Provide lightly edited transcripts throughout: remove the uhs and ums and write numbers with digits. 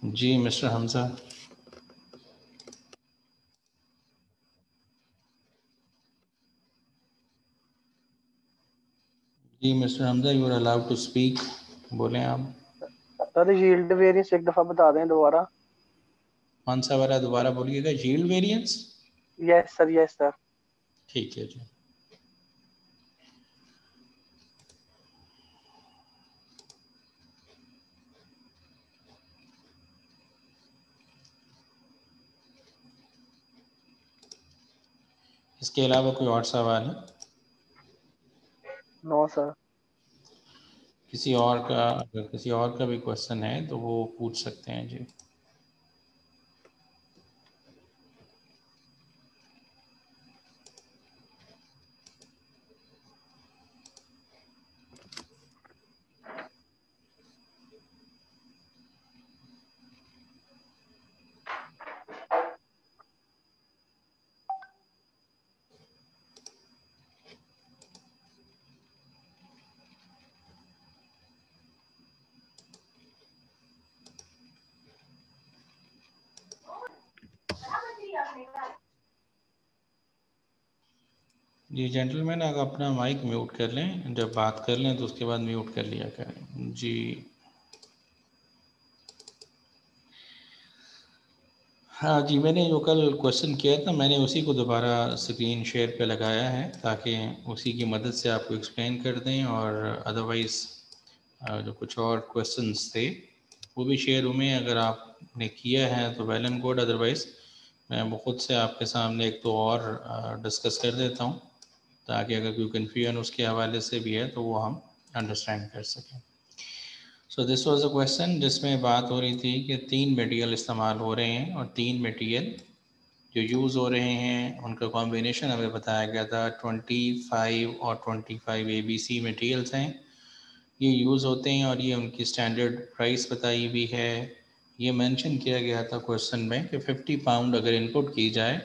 जी mister Hamza. जी mister Hamza, you are allowed to speak. बोलें आप। सर यील्ड वेरिएंस एक दफा बता दें दोबारा। कौन सा वाला दोबारा बोलिएगा? Yield variance. Yes sir, yes sir. ठीक है जी। इसके अलावा कोई और सवाल है? No sir. किसी और का, अगर किसी और का भी क्वेश्चन है तो वो पूछ सकते हैं जी। जी जेंटलमैन, अगर अपना माइक म्यूट कर लें, जब बात कर लें तो उसके बाद म्यूट कर लिया करें जी। हाँ जी, मैंने जो कल क्वेश्चन किया था मैंने उसी को दोबारा स्क्रीन शेयर पे लगाया है ताकि उसी की मदद से आपको एक्सप्लेन कर दें, और अदरवाइज़ जो कुछ और क्वेश्चंस थे वो भी शेयर हुए हैं। अगर आपने किया है तो वेल एंड गुड, अदरवाइज़ मैं वो खुद से आपके सामने एक तो और डिस्कस कर देता हूँ ताकि अगर कोई कन्फ्यूजन उसके हवाले से भी है तो वो हम अंडरस्टैंड कर सकें। सो दिस वाज अ क्वेश्चन जिसमें बात हो रही थी कि 3 मटेरियल इस्तेमाल हो रहे हैं और 3 मटेरियल जो यूज़ हो रहे हैं उनका कॉम्बिनेशन हमें बताया गया था 25 और 25 ABC मटेरियल्स हैं, ये यूज़ होते हैं और ये उनकी स्टैंडर्ड प्राइस बताई हुई है। ये मेंशन किया गया था क्वेश्चन में कि 50 पाउंड अगर इनपुट की जाए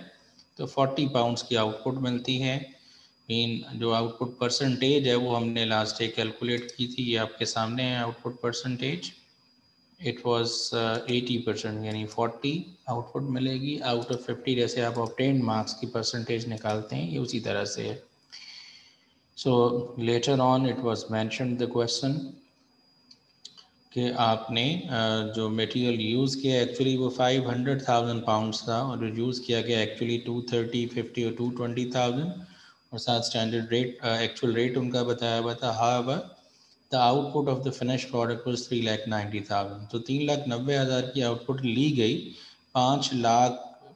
तो 40 पाउंड्स की आउटपुट मिलती है। मीन जो आउटपुट परसेंटेज है वो हमने लास्ट डे कैलकुलेट की थी, ये आपके सामने है आउटपुट परसेंटेज। इट वाज 80%, यानी 40 आउटपुट मिलेगी आउट ऑफ 50। जैसे आप ऑब्टेन्ड मार्क्स की परसेंटेज निकालते हैं, ये उसी तरह से है। So letter on it was mentioned the question कि आपने जो मटेरियल यूज़ किया एक्चुअली वो 500,000 पाउंड्स था, और जो यूज़ किया गया एक्चुअली 230, 50 और 220,000, और साथ स्टैंडर्ड रेट एक्चुअल रेट उनका बताया हुआ था। However the output of the finish product was 3,90,000। तो 3,90,000 की आउटपुट ली गई 5 लाख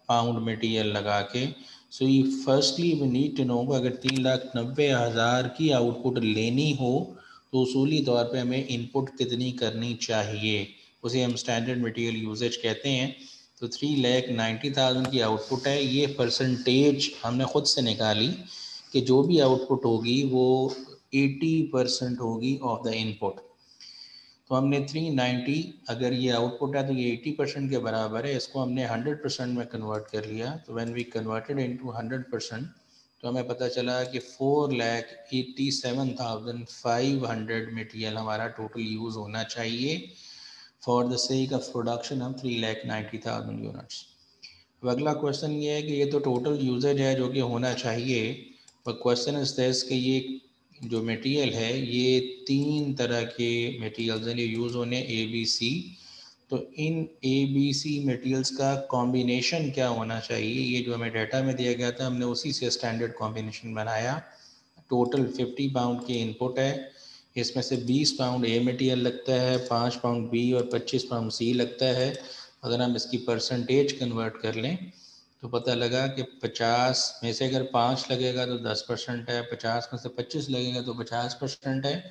पाउंड मटेरियल लगा के। सो ये firstly we need to know, अगर 3,90,000 की आउटपुट लेनी हो तो उसूली तौर पे हमें इनपुट कितनी करनी चाहिए, उसे हम स्टैंडर्ड मटेरियल यूजेज कहते हैं। तो 3,90,000 की आउटपुट है, ये परसेंटेज हमने ख़ुद से निकाली कि जो भी आउटपुट होगी वो 80% होगी ऑफ द इनपुट। तो हमने 390, अगर ये आउटपुट है तो ये 80% के बराबर है, इसको हमने 100% में कन्वर्ट कर लिया। तो व्हेन वी कन्वर्टेड इनटू 100% तो हमें पता चला कि 4,87,500 मटेरियल हमारा टोटल यूज़ होना चाहिए for the sake of production of 3,90,000 units. अब अगला क्वेश्चन ये है कि ये तो टोटल यूजेज है जो कि होना चाहिए, पर क्वेश्चन इज दिस कि ये जो मटेरियल है ये 3 तरह के मटेरियल्स हैं जो यूज़ होने ए बी सी। तो इन ए बी सी मटेरियल्स का कॉम्बिनेशन क्या होना चाहिए, ये जो हमें डाटा में दिया गया था हमने उसी से स्टैंडर्ड कॉम्बिनेशन बनाया। टोटल 50 पाउंड की इनपुट है, इसमें से 20 पाउंड ए मटेरियल लगता है, 5 पाउंड बी और 25 पाउंड सी लगता है। अगर हम इसकी परसेंटेज कन्वर्ट कर लें तो पता लगा कि 50 में से अगर 5 लगेगा तो 10% है, 50 में से 25 लगेगा तो 50% है,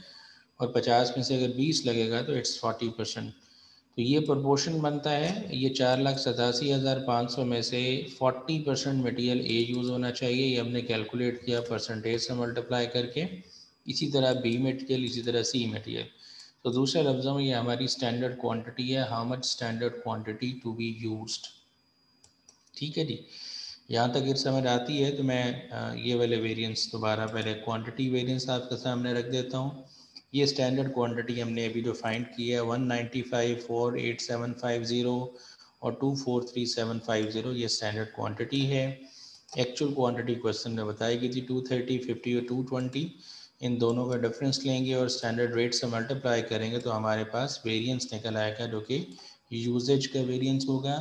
और 50 में से अगर 20 लगेगा तो इट्स 40%। तो ये प्रोपोर्शन बनता है, ये 4,87,500 में से 40% मटेरियल ए यूज़ होना चाहिए। ये हमने कैलकुलेट किया परसेंटेज से मल्टीप्लाई करके। इसी तरह बी मटेरियल, इसी तरह सी मटेरियल। तो दूसरे लफ्ज़ों में ये हमारी स्टैंडर्ड क्वांटिटी है, how much standard quantity to be used. ठीक है जी, यहाँ तक ये समझ आती है तो मैं ये वाले वेरिएंस दोबारा पहले क्वांटिटी वेरिएंस आपके सामने रख देता हूँ। ये स्टैंडर्ड क्वांटिटी हमने अभी जो फाइंड की है 195,48750 और 243,750 ये स्टैंडर्ड क्वांटिटी है। एक्चुअल क्वांटिटी क्वेश्चन में बताई गई थी 230, 50 और 220। इन दोनों का डिफरेंस लेंगे और स्टैंडर्ड रेट से मल्टीप्लाई करेंगे तो हमारे पास वेरिएंस निकल आएगा जो कि यूजेज का वेरिएंस होगा।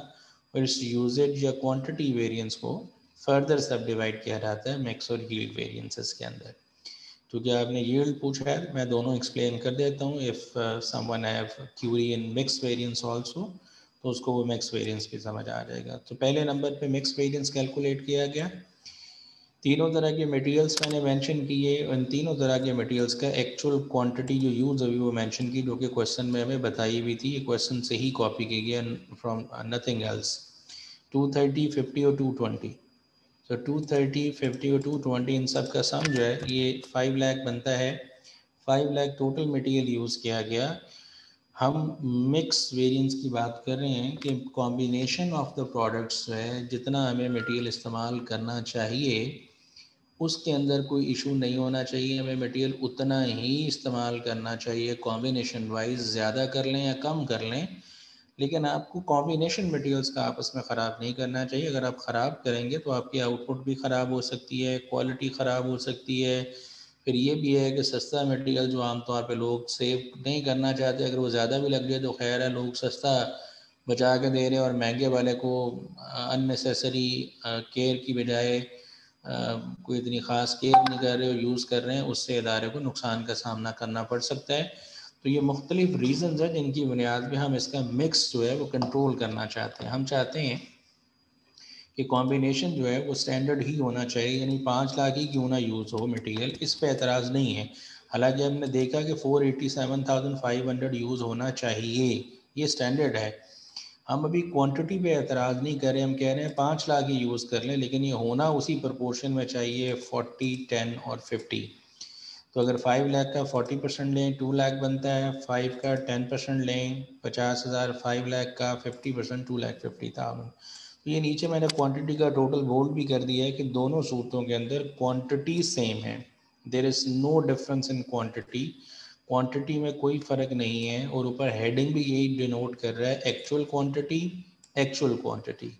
और इस यूजेज या क्वांटिटी वेरिएंस को फर्दर सब डिवाइड किया जाता है मिक्स और यील्ड वेरिएंसेस के अंदर। क्योंकि आपने यील्ड पूछा है, मैं दोनों एक्सप्लेन कर देता हूँ। If someone have query in mix variance also तो उसको वो मिक्स वेरिएंस भी समझ आ जाएगा। तो पहले नंबर पे मिक्स वेरिएंस कैलकुलेट किया गया। तीनों तरह के मटेरियल्स मैंने मेंशन किए, इन तीनों तरह के मटेरियल्स का एक्चुअल क्वांटिटी जो यूज़ अभी वो मेंशन की, जो कि क्वेश्चन में हमें बताई हुई थी। ये क्वेश्चन से ही कॉपी की गई फ्रॉम नथिंग एल्स। 230, 50 और 220। तो 230, 50 और 220 इन सब का सम जो है ये 5 लाख बनता है। 5 लाख टोटल मटेरियल यूज़ किया गया। हम मिक्स वेरिएंस की बात कर रहे हैं कि कॉम्बिनेशन ऑफ द प्रोडक्ट्स जो है, जितना हमें मटेरियल इस्तेमाल करना चाहिए उसके अंदर कोई इशू नहीं होना चाहिए। हमें मटेरियल उतना ही इस्तेमाल करना चाहिए, कॉम्बिनेशन वाइज ज़्यादा कर लें या कम कर लें, लेकिन आपको कॉम्बिनेशन मटेरियल्स का आपस में ख़राब नहीं करना चाहिए। अगर आप ख़राब करेंगे तो आपकी आउटपुट भी ख़राब हो सकती है, क्वालिटी ख़राब हो सकती है। फिर ये भी है कि सस्ता मटेरियल जो आमतौर पे लोग सेव नहीं करना चाहते, अगर वो ज़्यादा भी लग जाए तो खैर है, लोग सस्ता बचा के दे रहे हैं और महंगे वाले को अननेसेसरी केयर की बजाय कोई इतनी ख़ास केयर नहीं कर रहे और यूज़ कर रहे हैं, उससे इदारे को नुकसान का सामना करना पड़ सकता है। तो ये मुख्तलिफ रीज़न्स हैं जिनकी बुनियाद में हम इसका मिक्स जो है वो कंट्रोल करना चाहते हैं। हम चाहते हैं कि कॉम्बिनेशन जो है वो स्टैंडर्ड ही होना चाहिए, यानी 5 लाख ही क्यों ना यूज़ हो मटेरियल, इस पे एतराज़ नहीं है। हालांकि हमने देखा कि 487,500 यूज़ होना चाहिए, ये स्टैंडर्ड है। हम अभी क्वांटिटी पे एतराज़ नहीं कर रहे, हम कह रहे हैं 5 लाख ही यूज़ कर लें, लेकिन ये होना उसी प्रपोर्शन में चाहिए 40, 10 और 50। तो अगर 5 लाख का 40% लें 2 लाख बनता है, 5 का 10% लें 50,000, 5 लाख का 50% 2,50,000। तो ये नीचे मैंने क्वांटिटी का टोटल बोल्ड भी कर दिया है कि दोनों सूत्रों के अंदर क्वांटिटी सेम है। There is no difference in quantity, quantity में कोई फ़र्क नहीं है। और ऊपर हेडिंग भी यही डिनोट कर रहा है, एक्चुअल क्वांटिटी, एक्चुअल क्वांटिटी।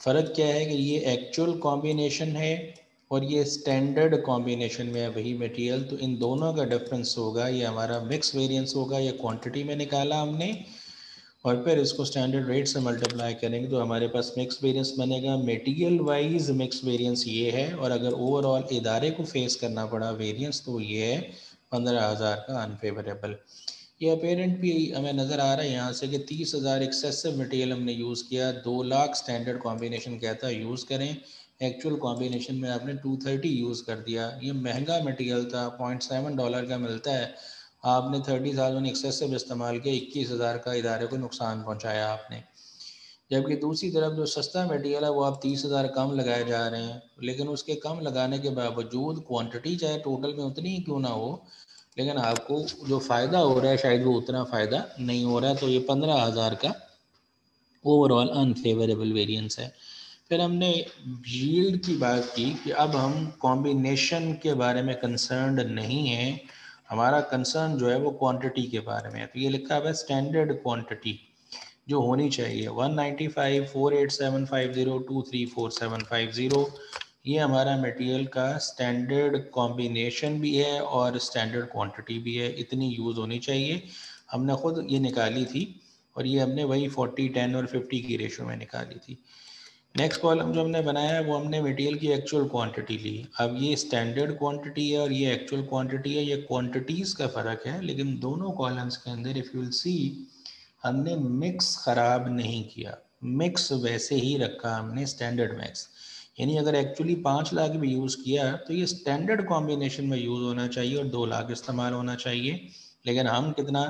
फ़र्क क्या है कि ये एक्चुअल कॉम्बिनेशन है और ये स्टैंडर्ड कॉम्बिनेशन में है वही मटेरियल, तो इन दोनों का डिफरेंस होगा, ये हमारा मिक्स वेरिएंस होगा। ये क्वांटिटी में निकाला हमने और फिर इसको स्टैंडर्ड रेट से मल्टीप्लाई करेंगे तो हमारे पास मिक्स वेरिएंस बनेगा। मटेरियल वाइज मिक्स वेरिएंस ये है, और अगर ओवरऑल इदारे को फेस करना पड़ा वेरिएंस तो ये है 15,000 का अनफेवरेबल। ये अपेरेंट भी हमें नज़र आ रहा है यहाँ से कि 30,000 एक्सेसिव मटेरियल हमने यूज़ किया। 2 लाख स्टैंडर्ड कॉम्बिनेशन कहता है यूज़ करें, एक्चुअल कॉम्बिनेशन में आपने 230 यूज़ कर दिया। ये महंगा मटेरियल था, $0.7 का मिलता है, आपने 30,000 एक्सेसिव इस्तेमाल किया, 21,000 का इदारे को नुकसान पहुँचाया आपने। जबकि दूसरी तरफ जो सस्ता मटेरियल है वो आप 30,000 कम लगाए जा रहे हैं, लेकिन उसके कम लगाने के बावजूद क्वांटिटी चाहे टोटल में उतनी ही क्यों ना हो, लेकिन आपको जो फ़ायदा हो रहा है शायद वो उतना फ़ायदा नहीं हो रहा है। तो ये 15,000 का ओवरऑल अनफेवरेबल वेरिएंस है। फिर हमने यील्ड की बात की कि अब हम कॉम्बिनेशन के बारे में कंसर्न्ड नहीं है, हमारा कंसर्न जो है वो क्वांटिटी के बारे में है। तो ये लिखा हुआ है स्टैंडर्ड क्वांटिटी जो होनी चाहिए 195, 48750, 234,750, ये हमारा मटेरियल का स्टैंडर्ड कॉम्बिनेशन भी है और स्टैंडर्ड क्वांटिटी भी है, इतनी यूज़ होनी चाहिए। हमने ख़ुद ये निकाली थी और ये हमने वही 40, 10 और 50 की रेशो में निकाली थी। नेक्स्ट कॉलम जो हमने बनाया है वो हमने मटेरियल की एक्चुअल क्वांटिटी ली। अब ये स्टैंडर्ड क्वांटिटी है और ये एक्चुअल क्वांटिटी है, ये क्वांटिटीज़ का फ़र्क है, लेकिन दोनों कॉलम्स के अंदर इफ़ यू विल सी हमने मिक्स ख़राब नहीं किया, मिक्स वैसे ही रखा हमने स्टैंडर्ड मिक्स। यानी अगर एक्चुअली 5 लाख भी यूज़ किया तो ये स्टैंडर्ड कॉम्बिनेशन में यूज़ होना चाहिए और 2 लाख इस्तेमाल होना चाहिए। लेकिन हम कितना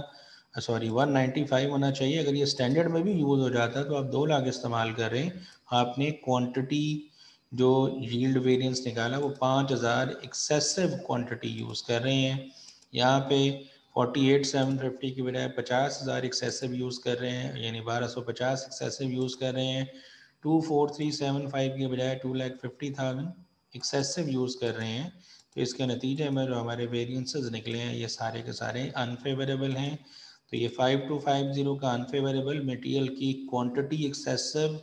195 होना चाहिए, अगर ये स्टैंडर्ड में भी यूज़ हो जाता तो आप 2 लाख इस्तेमाल कर रहे हैं। आपने क्वांटिटी जो यील्ड वेरिएंस निकाला वो 5,000 एक्सेसिव क्वांटिटी यूज़ कर रहे हैं। यहाँ पे 48,750 की बजाय 50,000 एक्सेसिव यूज़ कर रहे हैं, यानी 1250 एक्सेसिव यूज़ कर रहे हैं। 24375 की बजाय 2,50,000 एक्सेसिव यूज़ कर रहे हैं। तो इसके नतीजे में जो हमारे वेरिएंसेस निकले हैं ये सारे के सारे अनफेवरेबल हैं। तो ये 5250 का अनफेवरेबल मटेरियल की क्वांटिटी एक्सेसिव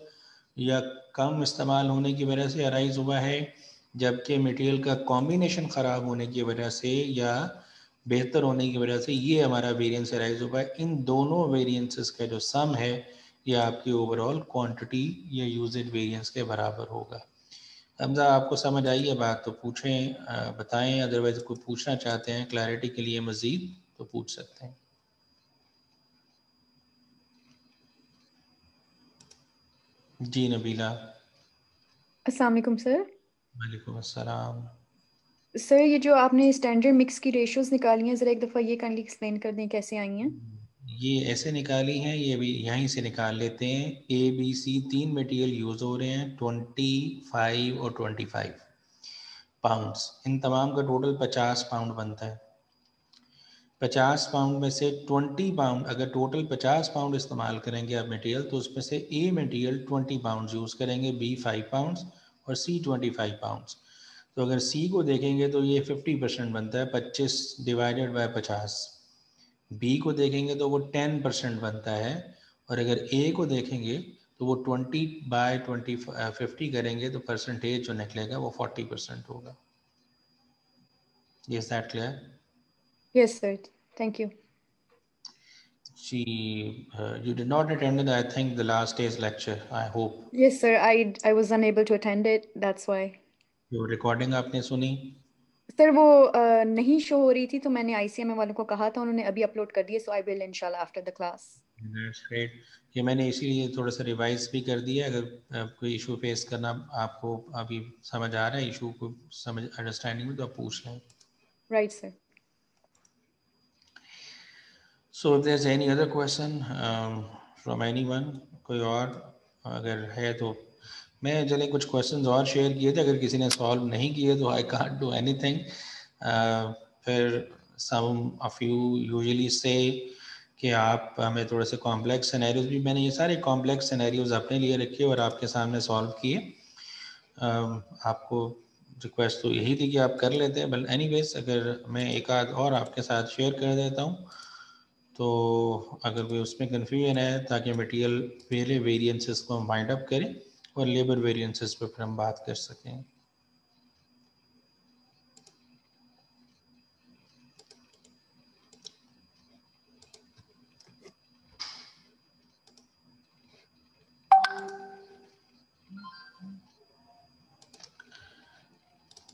या कम इस्तेमाल होने की वजह से अराइज हुआ है, जबकि मटेरियल का कॉम्बिनेशन ख़राब होने की वजह से या बेहतर होने की वजह से ये हमारा वेरिएंस अराइज हुआ है। इन दोनों वेरिएंसेस का जो सम है ये आपकी ओवरऑल क्वांटिटी या यूजेज वेरिएंस के बराबर होगा। हमजा आपको समझ आई है बात तो पूछें, बताएं, अदरवाइज कोई पूछना चाहते हैं क्लैरिटी के लिए मज़ीद तो पूछ सकते हैं। जी नबीला। अस्सलाम वालेकुम सर। वालेकुम अस्सलाम। सर ये जो आपने स्टैंडर्ड मिक्स की रेशियोज निकाली हैं ज़रा एक दफ़ा ये काइंडली एक्सप्लेन कर दें कैसे आई हैं। ये ऐसे निकाली हैं, ये भी यहीं से निकाल लेते हैं। ए बी सी तीन मटेरियल यूज़ हो रहे हैं, 25 और 25 पाउंड्स। इन तमाम का टोटल 50 पाउंड बनता है। 50 पाउंड में से 20 पाउंड, अगर टोटल 50 पाउंड इस्तेमाल करेंगे आप मटेरियल, तो उसमें से ए मटेरियल 20 पाउंड यूज़ करेंगे, बी 5 पाउंड्स और सी 25 पाउंड्स। तो अगर सी को देखेंगे तो ये 50% बनता है, 25 डिवाइडेड बाय 50। बी को देखेंगे तो वो 10% बनता है, और अगर ए को देखेंगे तो वो 20/50 करेंगे तो परसेंटेज जो निकलेगा वो 40% होगा। Is that clear? Yes sir, thank you. You did not attend, I think, the last day's lecture, I hope. Yes sir, I was unable to attend it, that's why. जो रिकॉर्डिंग आपने सुनी? Sir वो नहीं show हो रही थी तो मैंने ICMA वालों को कहा था, उन्होंने अभी अपलोड कर दिया, सो आई विल इंशाल्लाह after the class. That's great. ये मैंने इसीलिए थोड़ा सा रिवाइज भी कर दिया। अगर कोई इशू फेस करना आपको अभी समझ आ रहा है, इशू को समझ अंडरस्टैंडिंग में, तो आप पूछ लें। Right sir. So if there's any other question from anyone, कोई और अगर है तो मैं चले कुछ क्वेश्चंस और शेयर किए थे, अगर किसी ने सॉल्व नहीं किए तो आई कांट डू एनीथिंग। फिर सम ऑफ यू यूजुअली से कि आप हमें थोड़े से कॉम्प्लेक्स सिनेरियोज भी, मैंने ये सारे कॉम्प्लेक्स सिनेरियोज अपने लिए रखे और आपके सामने सॉल्व किए। आपको रिक्वेस्ट तो यही थी कि आप कर लेते हैं, बट एनीवेज अगर मैं एक आध और आपके साथ शेयर कर देता हूँ तो अगर कोई उसमें कन्फ्यूजन है, ताकि मटेरियल पहले वेरिएंसेस को हम फाइंड अप करें और लेबर वेरिएंसेस पे फिर हम बात कर सकें।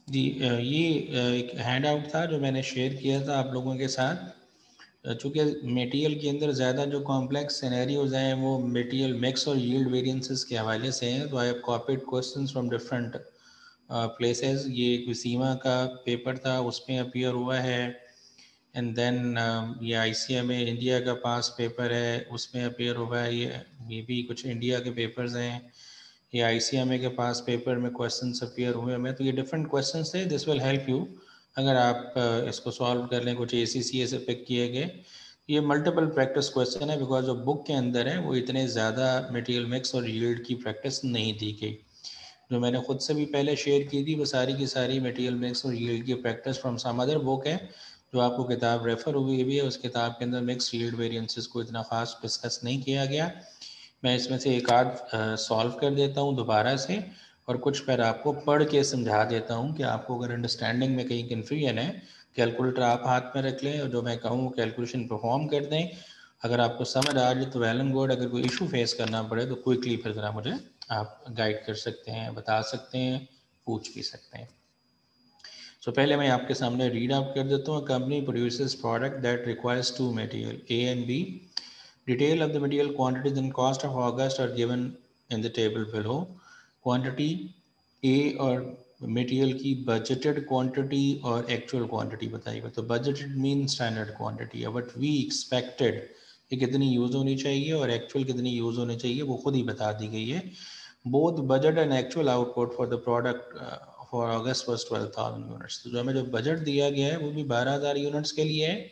जी ये एक हैंड आउट था जो मैंने शेयर किया था आप लोगों के साथ। चूँकि मटेरियल के अंदर ज़्यादा जो कॉम्प्लेक्स सिनेरियोज हैं वो मटेरियल मिक्स और यील्ड वेरिएंसेस के हवाले से हैं, तो I have copied questions from different places. ये एक सीमा का पेपर था, उसमें अपीयर हुआ है, एंड देन ये ICMA इंडिया का पास पेपर है, उसमें अपीयर हुआ है। ये भी कुछ इंडिया के पेपर्स हैं, ये ICMA के पास पेपर में क्वेश्चंस अपीयर हुए हैं। तो ये डिफरेंट क्वेश्चंस थे। दिस विल हेल्प यू अगर आप इसको सॉल्व कर लें। कुछ ACCA से पिक किए गए, ये मल्टीपल प्रैक्टिस क्वेश्चन है, बिकॉज जो बुक के अंदर है वो इतने ज़्यादा मटेरियल मिक्स और यील्ड की प्रैक्टिस नहीं दी गई। जो मैंने खुद से भी पहले शेयर की थी वो सारी की सारी मटेरियल मिक्स और यील्ड की practice from some other book है, जो आपको किताब रेफ़र हुई भी है। उस किताब के अंदर मिक्स यील्ड वेरिएंसेस को इतना ख़ास डिस्कस नहीं किया गया। मैं इसमें से एक आध सॉल्व कर देता हूँ दोबारा से, और कुछ फिर आपको पढ़ के समझा देता हूँ कि आपको अगर अंडरस्टैंडिंग में कहीं कन्फ्यूजन है, कैलकुलेटर आप हाथ में रख लें और जो मैं कहूँ वो कैलकुलेशन परफॉर्म कर दें। अगर आपको समझ आ जाए तो वेल एंड गुड, अगर कोई इशू फेस करना पड़े तो क्विकली फिर ज़रा मुझे आप गाइड कर सकते हैं, बता सकते हैं, पूछ भी सकते हैं। सो पहले मैं आपके सामने रीड आउट कर देता हूँ। Company produces product that requires to material A and B. Detail of the material quantities and cost of August are given in the table below. Quantity A और मटेरियल की बजटेड क्वांटिटी और actual quantity बताइएगा। तो budgeted mean standard quantity है, but we expected ये कितनी use होनी चाहिए और एक्चुअल कितनी यूज़ होनी चाहिए वो खुद ही बता दी गई है। Both budget and actual output for the product for August was 12,000 units. तो जो हमें जो बजट दिया गया है वो भी 12,000 यूनिट्स के लिए है,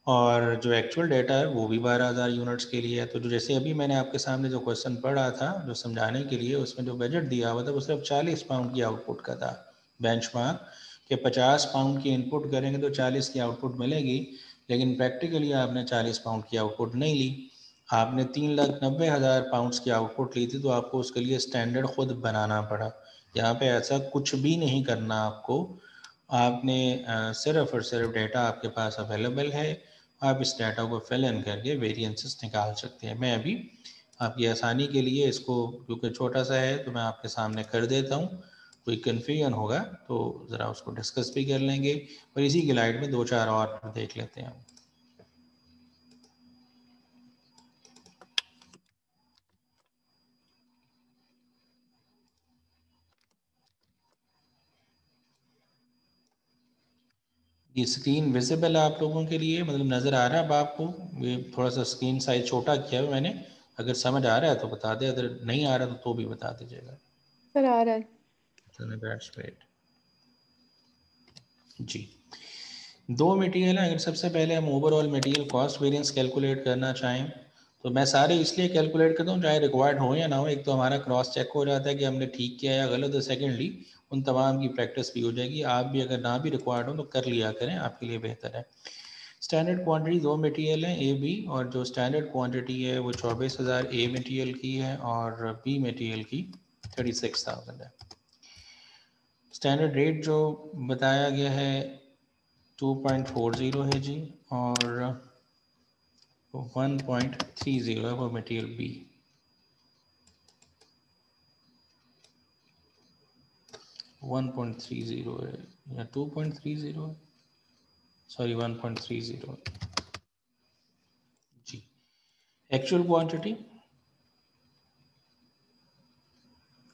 और जो एक्चुअल डाटा है वो भी 12,000 यूनिट्स के लिए है। तो जो जैसे अभी मैंने आपके सामने जो क्वेश्चन पढ़ा था जो समझाने के लिए, उसमें जो बजट दिया हुआ था वो सिर्फ 40 पाउंड की आउटपुट का था बेंचमार्क, कि 50 पाउंड की इनपुट करेंगे तो 40 की आउटपुट मिलेगी, लेकिन प्रैक्टिकली आपने 40 पाउंड की आउटपुट नहीं ली, आपने 3,90,000 पाउंड्स की आउटपुट ली थी, तो आपको उसके लिए स्टैंडर्ड खुद बनाना पड़ा। यहाँ पे ऐसा कुछ भी नहीं करना आपको, आपने सिर्फ और सिर्फ डेटा आपके पास अवेलेबल है, आप इस डाटा को फिल इन करके वेरिएंसेस निकाल सकते हैं। मैं अभी आपकी आसानी के लिए इसको, क्योंकि छोटा सा है, तो मैं आपके सामने कर देता हूँ। कोई कन्फ्यूजन होगा तो ज़रा उसको डिस्कस भी कर लेंगे, और इसी की लाइट में 2-4 और देख लेते हैं। ये स्क्रीन विजिबल है आप लोगों के लिए, मतलब नज़र आ रहा है अब आपको? ये थोड़ा सा स्क्रीन साइज छोटा किया है मैंने, अगर समझ आ रहा है तो बता दें, अगर नहीं आ रहा तो भी बता दीजिएगा। सर आ रहा है। चलो दैट्स ग्रेट जी। दो मटेरियल है, अगर सबसे पहले हम overall material cost variance calculate करना चाहें तो मैं सारे इसलिए कैलकुलेट करता हूँ चाहे रिक्वायर्ड हो या ना हो। एक तो हमारा क्रॉस चेक हो जाता है कि हमने ठीक किया या गलत, और सेकेंडली उन तमाम की प्रैक्टिस भी हो जाएगी। आप भी अगर ना भी रिक्वायर्ड हो तो कर लिया करें, आपके लिए बेहतर है। स्टैंडर्ड क्वांटिटी दो मटेरियल है, ए बी, और जो स्टैंडर्ड क्वांटिटी है वो 24,000 ए मटेरियल की है और बी मटेरियल की 36,000 है। स्टैंडर्ड रेट जो बताया गया है 2.40 है जी, और 1.30 है वो मटेरियल बी। वन 1.30 है या 2.30 है, सॉरी 1.30 जी। Actual quantity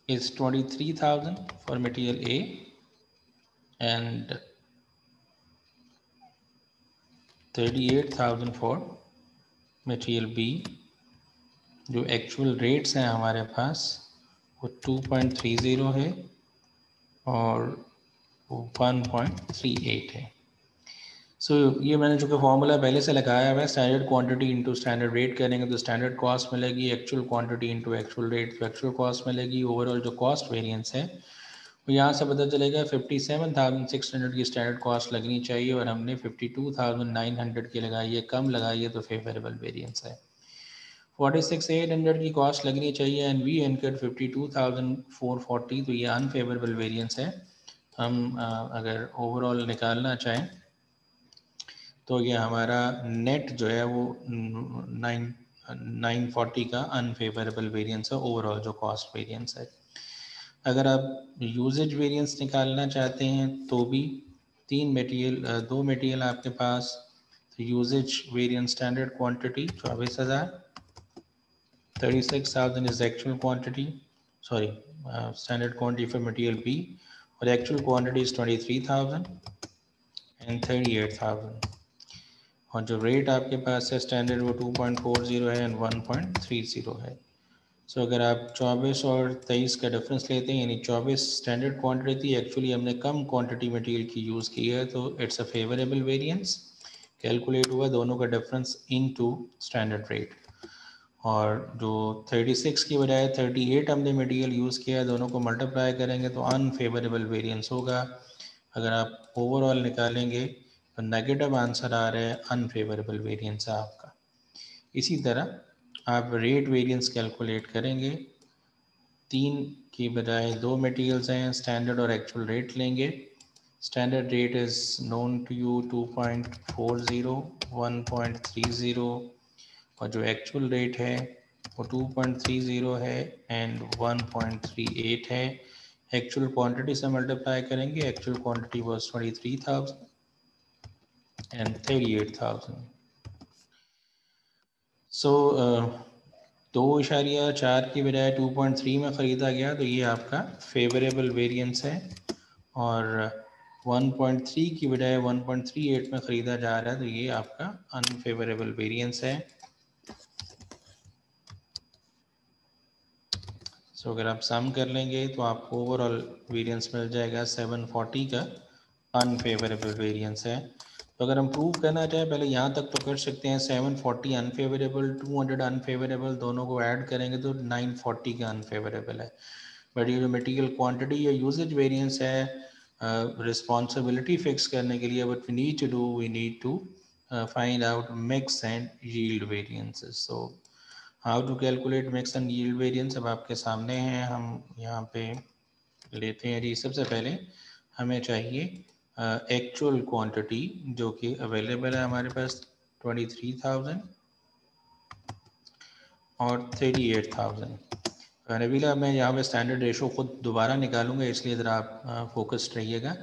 is 23,000 for material A and 38,000 for material B। जो एक्चुअल रेट्स हैं हमारे पास वो 2.30 है और 1.38 है। सो ये मैंने जो कि फॉर्मूला पहले से लगाया हुआ है, standard quantity into standard rate करेंगे तो स्टैंडर्ड कॉस्ट मिलेगी, actual quantity into actual rate तो एक्चुअल कॉस्ट मिलेगी। ओवरऑल जो कॉस्ट वेरिएंस है वो यहाँ से पता चलेगा 57,600 की स्टैंडर्ड कॉस्ट लगनी चाहिए और हमने 52,900 की लगाई है, कम लगाई है तो फेवरेबल वेरिएंस है। 46,800 की कॉस्ट लगनी चाहिए एंड वी इनकर्ड 52,440, तो ये अनफेवरेबल वेरिएंस है। हम अगर ओवरऑल निकालना चाहें तो ये हमारा नेट जो है वो 940 का अनफेवरेबल वेरिएंस है, ओवरऑल जो कॉस्ट वेरिएंस है। अगर आप यूजेज वेरिएंस निकालना चाहते हैं तो भी दो मटेरियल आपके पास, तो usage variance standard quantity 24,000, 36,000 is actual quantity, sorry standard quantity for material B, और एक्चुअल क्वांटिटी इज 23,000 एंड 38,000, और जो रेट आपके पास है स्टैंडर्ड वो 2.40 है एंड 1.30 है। सो अगर आप 24 और 23 का डिफरेंस लेते हैं, यानी 24 स्टैंडर्ड क्वांटिटी थी, एक्चुअली हमने कम क्वांटिटी मटेरियल की यूज़ की है, तो it's a favourable variance calculate हुआ दोनों का डिफरेंस इनटू स्टैंडर्ड रेट। और जो 36 की बजाय 38 हमने मटेरियल यूज़ किया है, दोनों को मल्टीप्लाई करेंगे तो अनफेवरेबल वेरिएंस होगा। अगर आप ओवरऑल निकालेंगे तो नेगेटिव आंसर आ रहा है, अनफेवरेबल वेरिएंस है आपका। इसी तरह आप रेट वेरिएंस कैलकुलेट करेंगे, 3 की बजाय 2 मटेरियल्स हैं, स्टैंडर्ड और एक्चुअल रेट लेंगे। Standard rate is known to you 2.40, 1.30, और जो एक्चुअल रेट है वो 2.30 है एंड 1.38 है। एक्चुअल क्वांटिटी से मल्टीप्लाई करेंगे, एक्चुअल क्वांटिटी वाज 23,000 एंड 38,000। सो 2.4 की बजाय 2.3 में ख़रीदा गया, तो ये आपका फेवरेबल वेरिएंस है, और 1.3 की बजाय 1.38 में ख़रीदा जा रहा है, तो ये आपका अनफेवरेबल वेरिएंस है। सो अगर आप सम कर लेंगे तो आपको ओवरऑल वेरिएंस मिल जाएगा 740 का अनफेवरेबल वेरिएंस है। तो अगर हम प्रूव करना चाहें, पहले यहाँ तक तो कर सकते हैं, 740 अनफेवरेबल, 200 अनफेवरेबल, दोनों को ऐड करेंगे तो 940 का अनफेवरेबल है। बट ये जो मटेरियल क्वांटिटी या यूजेज वेरिएंस है, रिस्पॉन्सिबिलिटी फिक्स करने के लिए what we need to do, we need to find out mix and yield variances. So how to calculate mix and yield variance अब आपके सामने हैं. हम यहाँ पे लेते हैं जी. सबसे पहले हमें चाहिए एक्चुअल क्वांटिटी जो कि अवेलेबल है हमारे पास 23,000 और 38,000. नबीला मैं यहाँ पे स्टैंडर्ड रेशो खुद दोबारा निकालूंगा, इसलिए ज़रा आप फोकस्ड रहिएगा.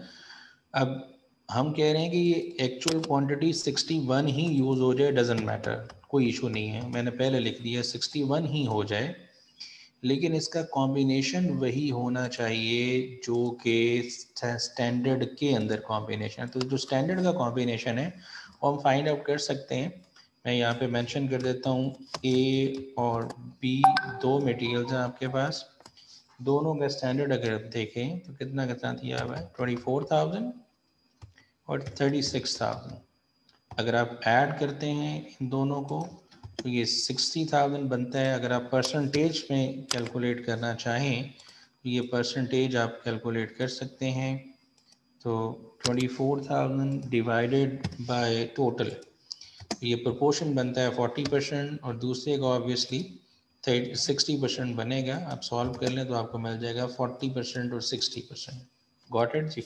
अब हम कह रहे हैं कि ये एक्चुअल क्वांटिटी 61 ही यूज़ हो जाए, डजेंट मैटर, कोई इशू नहीं है. मैंने पहले लिख दिया 61 ही हो जाए, लेकिन इसका कॉम्बिनेशन वही होना चाहिए जो कि स्टैंडर्ड के अंदर कॉम्बिनेशन है. तो जो स्टैंडर्ड का कॉम्बिनेशन है वो हम फाइंड आउट कर सकते हैं. मैं यहाँ पे मेंशन कर देता हूँ ए और बी दो मटेरियल्स हैं आपके पास. दोनों का स्टैंडर्ड अगर आप देखें तो कितना कितना दिया हुआ है, 24,000 और 36,000. अगर आप ऐड करते हैं इन दोनों को तो ये 60,000 बनता है. अगर आप परसेंटेज में कैलकुलेट करना चाहें तो ये परसेंटेज आप कैलकुलेट कर सकते हैं. तो 24,000 डिवाइडेड बाय टोटल, ये प्रोपोर्शन बनता है 40% और दूसरे का ऑब्वियसली 60% बनेगा. आप सॉल्व कर लें तो आपको मिल जाएगा 40% और 60%. गॉट इट जी.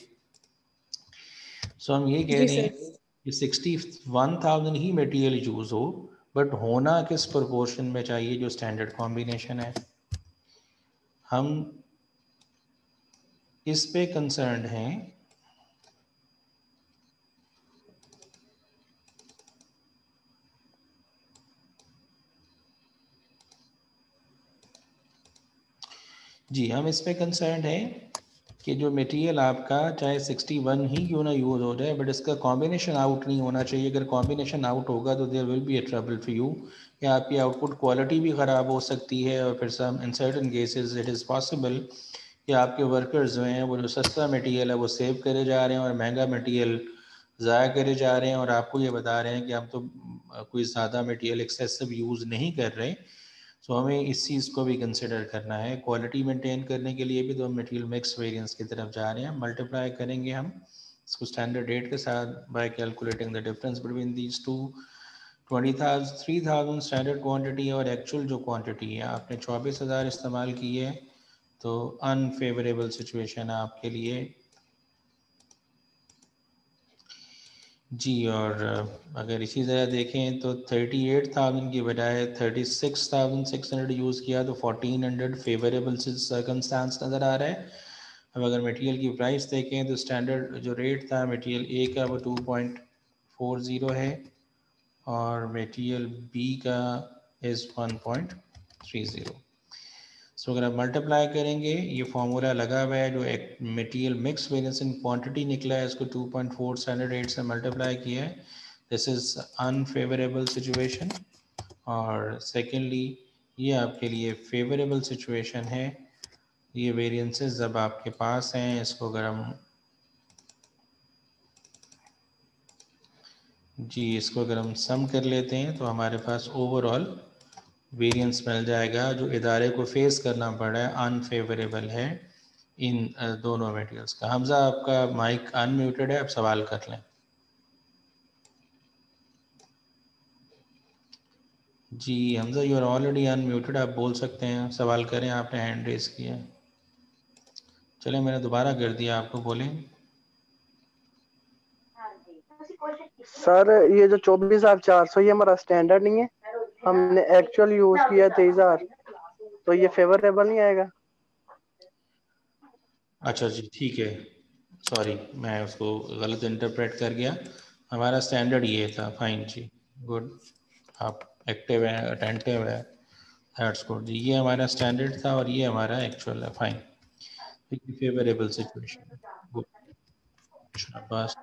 सो हम ये कह रहे हैं कि 61,000 ही मटेरियल यूज हो, बट होना किस प्रोपोर्शन में चाहिए, जो स्टैंडर्ड कॉम्बिनेशन है. हम इस पे कंसर्न्ड हैं जी, हम इस पे कंसर्न्ड हैं कि जो मटेरियल आपका चाहे 61 ही क्यों ना यूज़ हो जाए, बट इसका कॉम्बिनेशन आउट नहीं होना चाहिए. अगर कॉम्बिनेशन आउट होगा तो there will be a trouble for you, या आपकी आउटपुट क्वालिटी भी ख़राब हो सकती है. और फिर some in certain cases it is possible कि आपके वर्कर्स जो हैं वो जो सस्ता मटेरियल है वो सेव करे जा रहे हैं और महंगा मटेरियल ज़ाया करे जा रहे हैं, और आपको ये बता रहे हैं कि हम तो कोई ज़्यादा मटेरियल एक्सेसिव यूज़ नहीं कर रहे. सो हमें इस चीज़ को भी कंसिडर करना है. क्वालिटी मेंटेन करने के लिए भी तो हम मटेरियल मिक्स वेरिएंस की तरफ जा रहे हैं. मल्टीप्लाई करेंगे हम इसको स्टैंडर्ड रेट के साथ bye calculating the difference between these two. 23,000 standard quantity और एक्चुअल जो क्वांटिटी है आपने 24,000 इस्तेमाल की है, तो अनफेवरेबल सिचुएशन है आपके लिए जी. और अगर इसी तरह देखें तो 38,000 की बजाय 36,600 यूज़ किया तो 1,400 फेवरेबल सर्कमस्टांस नज़र आ रहा है. अब अगर मटेरियल की प्राइस देखें तो स्टैंडर्ड जो रेट था मटेरियल ए का वो 2.40 है और मटेरियल बी का इज़ 1.30. सो अगर आप मल्टीप्लाई करेंगे, ये फार्मूला लगा हुआ है जो एक material mix variance in quantity निकला है, इसको 2.4 स्टैंडर्ड रेट से मल्टीप्लाई किया है. This is unfavourable situation. और सेकेंडली ये आपके लिए फेवरेबल सिचुएशन है. ये वेरिएंसेस जब आपके पास हैं, इसको अगर हम इसको अगर हम सम कर लेते हैं तो हमारे पास ओवरऑल वेरिएंस मिल जाएगा जो इदारे को फेस करना पड़ा है अनफेवरेबल है इन दोनों मटेरियल्स का. हमजा आपका माइक अनम्यूटेड है, आप सवाल कर लें. जी Hamza you are already unmuted, आप बोल सकते हैं, सवाल करें, आपने हैंड रेस किया. चलें मैंने दोबारा कर दिया, आपको बोलें. सर ये जो 24,400 ये हमारा स्टैंडर्ड नहीं है, हमने एक्चुअल यूज किया 23,000, तो ये फेवरेबल नहीं आएगा. अच्छा जी ठीक है, सॉरी मैं उसको गलत इंटरप्रेट कर गया. हमारा स्टैंडर्ड ये था. फाइन जी, गुड, आप एक्टिव हैं, अटेंटिव है, दैट्स गुड जी. ये हमारा स्टैंडर्ड था और ये हमारा एक्चुअल है. Fine, favourable situation. गुड, शाबाश.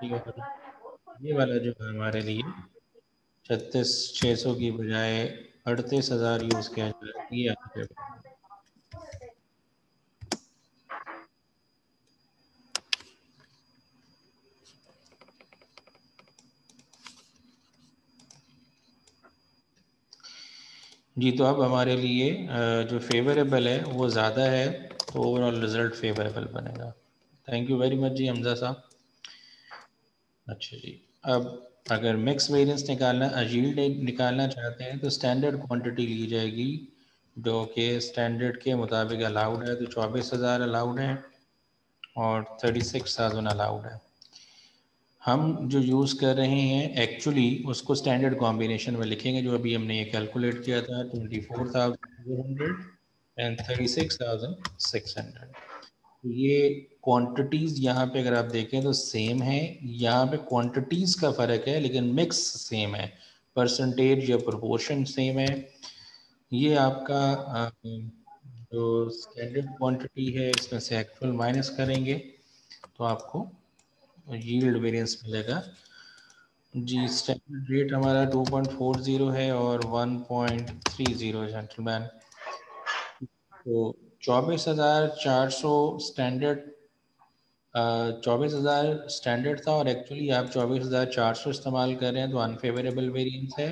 ये वाला जो है हमारे लिए 36,600 की बजाय 38,000 यूज़ किया जा रहा है, ये अनफेवरेबल. जी तो अब हमारे लिए जो फेवरेबल है वो ज़्यादा है, तो ओवरऑल रिज़ल्ट फेवरेबल बनेगा. थैंक यू वेरी मच जी हमजा साहब। अच्छा जी, अब अगर मिक्स वेरिएंस निकालना यील्ड निकालना चाहते हैं तो स्टैंडर्ड क्वांटिटी ली जाएगी जो कि स्टैंडर्ड के मुताबिक अलाउड है। तो 24,000 अलाउड है और 36,000 अलाउड है। हम जो यूज़ कर रहे हैं एक्चुअली उसको स्टैंडर्ड कॉम्बिनेशन में लिखेंगे जो अभी हमने ये कैलकुलेट किया था 24,400 एंड 36,600। ये क्वांटिटीज़ यहाँ पे अगर आप देखें तो सेम है, यहाँ पे क्वांटिटीज़ का फ़र्क है लेकिन मिक्स सेम है, परसेंटेज या प्रोपोर्शन सेम है। ये आपका जो स्टैंडर्ड क्वांटिटी है इसमें से एक्चुअल माइनस करेंगे तो आपको यील्ड वेरिएंस मिलेगा जी। स्टैंडर्ड रेट हमारा 2.40 है और 1.30 जेंटलमैन। तो 24,400 स्टैंडर्ड 24,000 स्टैंडर्ड था और एक्चुअली आप 24,400 इस्तेमाल कर रहे हैं तो अनफेवरेबल वेरिएंस है।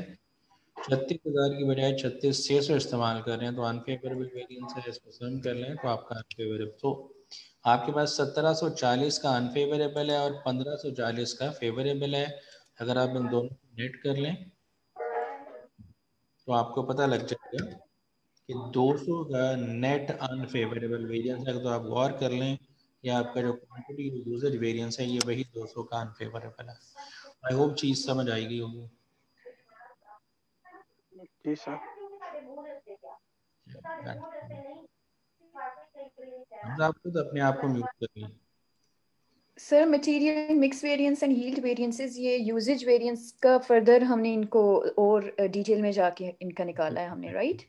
36,000 की बजाय 36,600 इस्तेमाल कर रहे हैं तो अनफेवरेबल वेरिएंस है। इसको सम कर लें तो आपका अनफेवरेबल, तो आपके पास 1740 का अनफेवरेबल है और 1540 का फेवरेबल है। अगर आप इन दोनों को नेट कर लें तो आपको पता लग जाएगा कि 200 का नेट अनफेवरेबल वेरिएंस है। तो आप गौर कर लें कि आपका जो क्वांटिटी यूजेज वेरिएंस है ये वही 200 का अनफेवरेबल है। आई होप चीज़ समझ आएगी होगी। जी सर। हम आपको तो अपने आप को म्यूट करिए। Sir material mix variance and yield variances, ये यूजेज वेरिएंस का फर्दर हमने इनको और डिटेल में जाके इनका निकाला है हमने, राइट?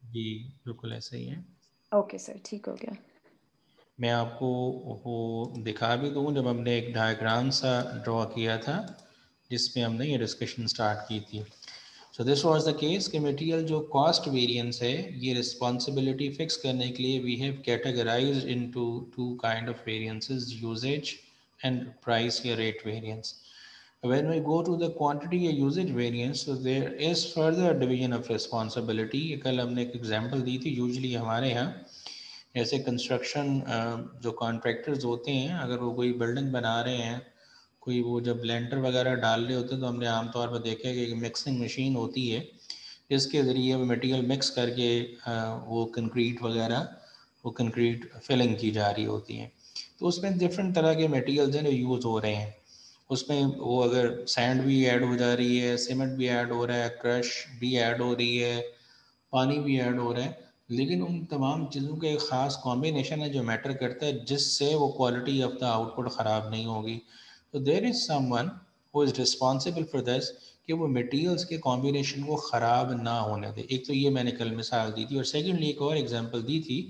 जी बिल्कुल ऐसा ही है। ओके सर, ठीक हो गया। मैं आपको वो दिखा भी दूँ, जब हमने एक डायग्राम सा ड्रॉ किया था जिसमें हमने ये डिस्कशन स्टार्ट की थी। So this was the case कि मटेरियल जो कॉस्ट वेरिएंस है ये रिस्पॉन्सिबिलिटी फिक्स करने के लिए we have categorised into two kind of variances, usages and price या rate variance. When we go to the quantity या usage variance, so there is further division of responsibility। कल हमने एक एग्जांपल दी थी, usually हमारे यहाँ जैसे कंस्ट्रक्शन जो कॉन्ट्रैक्टर्स होते हैं अगर वो कोई बिल्डिंग बना रहे हैं, कोई वो जब लेंटर वगैरह डाल रहे होते हैं तो हमने आमतौर पर देखा है कि एक मिक्सिंग मशीन होती है जिसके ज़रिए वो मटेरियल मिक्स करके वो कंक्रीट वगैरह वो कंक्रीट फिलिंग की जा रही होती है। तो उसमें डिफरेंट तरह के मटेरियल्स हैं जो यूज़ हो रहे हैं। उसमें वो अगर सैंड भी ऐड हो जा रही है, सीमेंट भी ऐड हो रहा है, क्रश भी ऐड हो रही है, पानी भी ऐड हो रहा है, लेकिन उन तमाम चीज़ों का एक ख़ास कॉम्बिनेशन है जो मैटर करता है जिससे वो क्वालिटी ऑफ द आउटपुट ख़राब नहीं होगी। तो there is someone who is responsible for this कि वो मटेरियल्स के कॉम्बिनेशन को ख़राब ना होने दे। एक तो ये मैंने कल मिसाल दी थी और सेकेंडली एक और एग्जांपल दी थी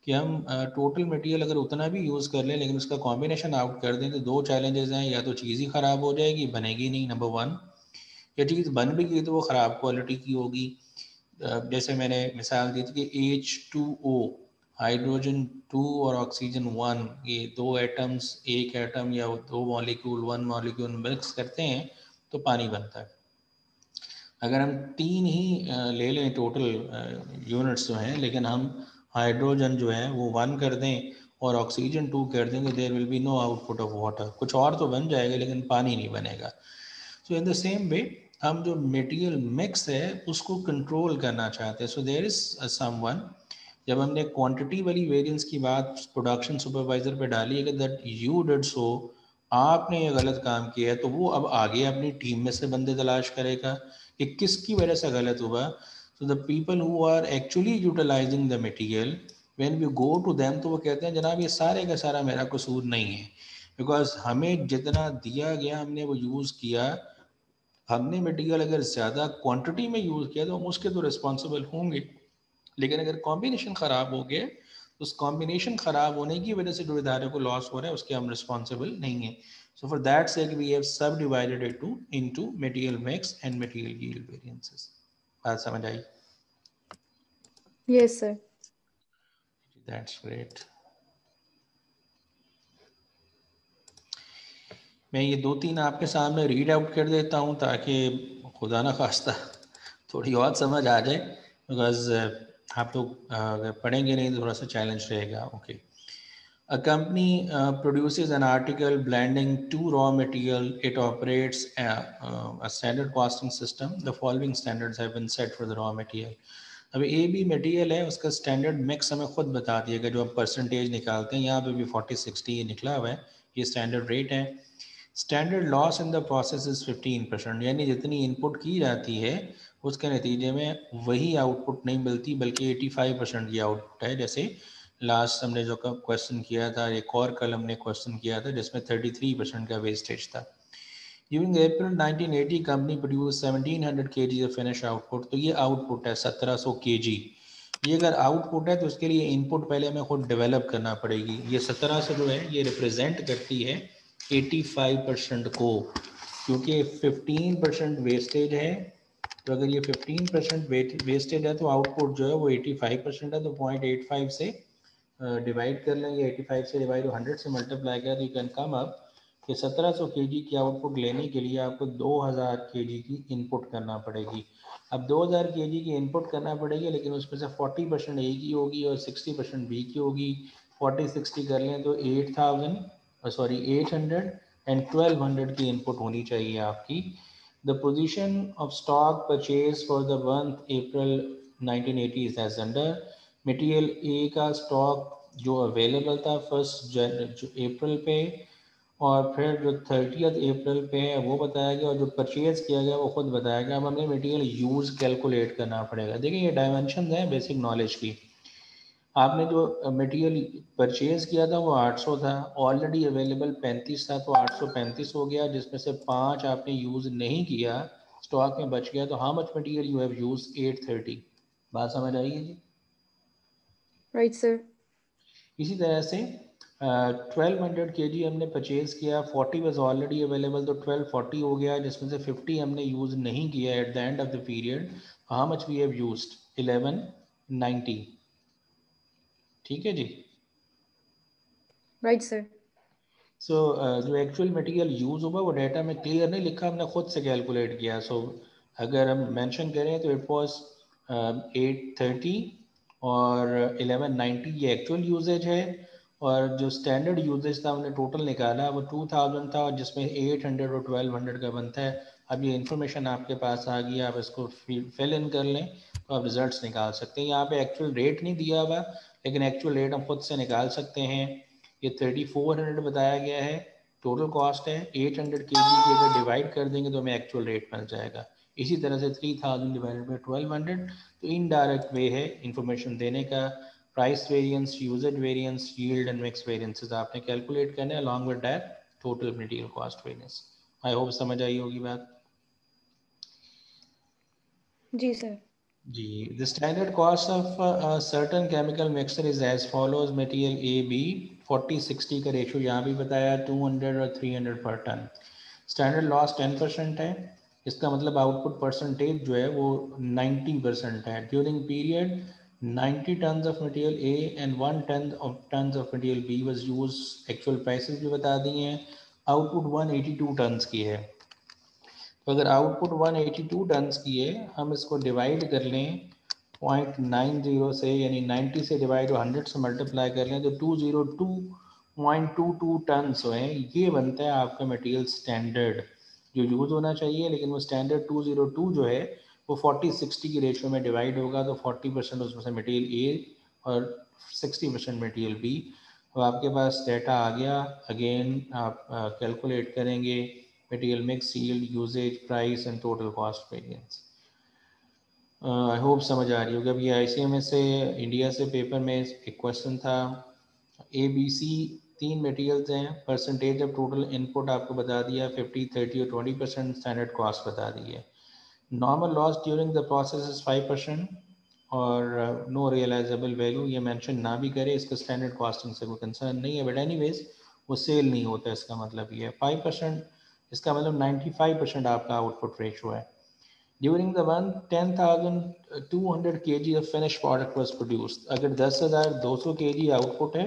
कि हम टोटल मटेरियल अगर उतना भी यूज़ कर लें लेकिन उसका कॉम्बिनेशन आउट कर दें तो दो चैलेंजेस हैं, या तो चीज़ ही ख़राब हो जाएगी, बनेगी नहीं नंबर वन, या चीज़ बन भी गई तो वो ख़राब क्वालिटी की होगी। जैसे मैंने मिसाल दी थी कि H2O, हाइड्रोजन 2 और ऑक्सीजन 1, ये दो एटम्स, एक एटम या दो मॉलिक्यूल, वन मॉलिक्यूल मिक्स करते हैं तो पानी बनता है। अगर हम तीन ही ले लें टोटल यूनिट्स जो हैं, लेकिन हम हाइड्रोजन जो है वो 1 कर दें और ऑक्सीजन 2 कर दें तो there will be no output of water. कुछ और तो बन जाएगा लेकिन पानी नहीं बनेगा। सो इन द सेम वे हम जो मटेरियल मिक्स है उसको कंट्रोल करना चाहते हैं। सो देयर इज समवन, जब हमने क्वांटिटी वाली वेरिएंस की बात प्रोडक्शन सुपरवाइजर पे डाली है दैट यू डिड सो, आपने ये गलत काम किया है, तो वो अब आगे अपनी टीम में से बंदे तलाश करेगा कि किसकी वजह से गलत हुआ। So the people who are actually utilising the material, when we go to them तो वो कहते हैं जनाब ये सारे का सारा मेरा कसूर नहीं है, बिकॉज हमें जितना दिया गया हमने वो यूज़ किया। हमने मटेरियल अगर ज़्यादा क्वांटिटी में यूज़ किया तो हम उसके तो रिस्पॉन्सिबल होंगे, लेकिन अगर कॉम्बिनेशन ख़राब हो गया तो उस कॉम्बिनेशन ख़राब होने की वजह से जो इदारे को लॉस हो रहा है उसके हम रिस्पॉन्सिबल नहीं है। So for that sake we have sub divided it into material mix and material yield variances. बात समझ आई? Yes sir. That's great. मैं ये दो तीन आपके सामने रीड आउट कर देता हूँ ताकि खुदा ना खास्ता थोड़ी और समझ आ जाए, बिकॉज आप लोग अगर पढ़ेंगे नहीं तो थोड़ा सा चैलेंज रहेगा। Okay, A company produces an article blending two raw material. It operates a standard costing system. The following standards have been set for the raw material. अब ए बी मटेरियल है, उसका स्टैंडर्ड मिक्स हमें खुद बता दिएगा जो हम percentage निकालते हैं, यहाँ पे भी 40-60 निकला हुआ है, ये स्टैंडर्ड रेट है। Standard loss in the process is 15%, यानी जितनी इनपुट की जाती है उसके नतीजे में वही आउटपुट नहीं मिलती बल्कि 85% की आउटपुट है। जैसे लास्ट हमने जो क्वेश्चन किया था, एक और कल हमने क्वेश्चन किया था जिसमें 33% का वेस्टेज था। During April 1980, company produced 1700 kg of finished output। तो ये आउटपुट है 1700 kg। ये अगर आउटपुट है तो उसके लिए इनपुट पहले हमें खुद डेवलप करना पड़ेगी। ये 1700 जो है ये रिप्रेजेंट करती है 85% को, क्योंकि 15% वेस्टेज है। तो अगर ये 15% वेस्टेज है तो आउटपुट जो है वो 85% है, तो 0.85 से डिवाइड कर लेंगे। 85 से डिवाइड 100 से मल्टीप्लाई करें तो यू कैन कम अप कि 1700 kg की आउटपुट लेने के लिए आपको 2000 kg की इनपुट करना पड़ेगी। अब 2000 kg की इनपुट करना पड़ेगी, लेकिन उसमें से 40% ए की होगी और 60% बी की होगी। 40-60 कर लें तो 800 एंड 1200 की इनपुट होनी चाहिए आपकी। The position of stock purchase for the month April 1980 is as under. Material A का स्टॉक जो अवेलेबल था 1 अप्रैल पे, और फिर जो 30 अप्रैल पे है वो बताया गया, और जो परचेज किया गया वो खुद बताया गया। अब हमें मटेरियल यूज़ कैलकुलेट करना पड़ेगा। देखिए ये डायमेंशन है बेसिक नॉलेज की। आपने जो मटेरियल परचेज किया था वो 800 था, ऑलरेडी अवेलेबल 35 था, तो 835 हो गया, जिसमें से 5 आपने यूज़ नहीं किया, स्टॉक में बच गया। तो how much material you have use? 830। बात समझ आइए जी? Right sir. इसी तरह से 1200 kg हमने परचेज किया, 40 वाज ऑलरेडी अवेलेबल, तो 1240 हो गया, जिसमें से 50 हमने यूज़ नहीं किया at the end of the period. How much we have used? 1190। ठीक है जी। Right sir. सो जो एक्चुअल मटेरियल यूज़ हुआ वो डाटा में क्लियर नहीं लिखा, हमने खुद से कैलकुलेट किया। सो अगर हम मेंशन करें तो इट वाज 830 और 1190 ये एक्चुअल यूजेज है, और जो स्टैंडर्ड यूजेज था हमने टोटल निकाला वो 2000 था, जिसमें 800 और 1200 का बनता है। अब ये इन्फॉर्मेशन आपके पास आ गई, आप इसको फिल इन कर लें तो आप रिजल्ट्स निकाल सकते हैं। यहाँ पे एक्चुअल रेट नहीं दिया हुआ, लेकिन एक्चुअल रेट हम खुद से निकाल सकते हैं। ये 3400 बताया गया है, टोटल कॉस्ट है। 800 kg की अगर डिवाइड कर देंगे तो हमें एक्चुअल रेट मिल जाएगा। इसी तरह से 3000 डिवाइडेड बाई 1200, तो इनडायरेक्ट वे है इंफॉर्मेशन देने का। Price variance, usages variance, yield and mix variances आपने कैलकुलेट करना है, along with that total material cost variance. I hope समझ आई होगी बात जी सर। जी। The standard cost of certain chemical mixture is as follows. Material A B 40-60 का रेशियो यहाँ भी बताया, 200 और 300 पर टन। स्टैंडर्ड लॉस 10% है, इसका मतलब आउटपुट परसेंटेज जो है वो 90% है। During period 90 ton of material A and 1 ton of material B was use. Actual prices भी बता दिए हैं। आउटपुट 182 टन की है, तो अगर आउटपुट 182 टन की है, हम इसको डिवाइड कर लें 0.90 से, यानी 90 से डिवाइड 100 से मल्टीप्लाई कर लें तो 202.22 टन हैं। ये बनता है आपका मटेरियल स्टैंडर्ड जो यूज़ होना चाहिए, लेकिन वो स्टैंडर्ड 202 जो है वो 40-60 की रेशियो में डिवाइड होगा, तो 40% उसमें से मटेरियल ए और 60% मटेरियल बी। तो आपके पास डाटा आ गया। अगेन आप कैलकुलेट करेंगे material mix, yield, usage, price and total cost variance. I hope समझ आ रही होगी। अब ये ICMS से इंडिया से पेपर में एक क्वेश्चन था। ABC 3 मटेरियल्स हैं, परसेंटेज ऑफ टोटल इनपुट आपको बता दिया 50, 30 और 20%, स्टैंडर्ड कॉस्ट बता दी है। Normal loss during the process is 5% और नो रियलाइजेबल वैल्यू, ये मेंशन ना भी करे, इसका स्टैंडर्ड कॉस्टिंग से कोई कंसर्न नहीं है, बट एनीवेज वो सेल नहीं होता, इसका मतलब ये है। 5%, इसका मतलब 95% आपका आउटपुट रेशो है। During the month, 10,200 kg of finished product was produced। अगर 10,200 kg आउटपुट है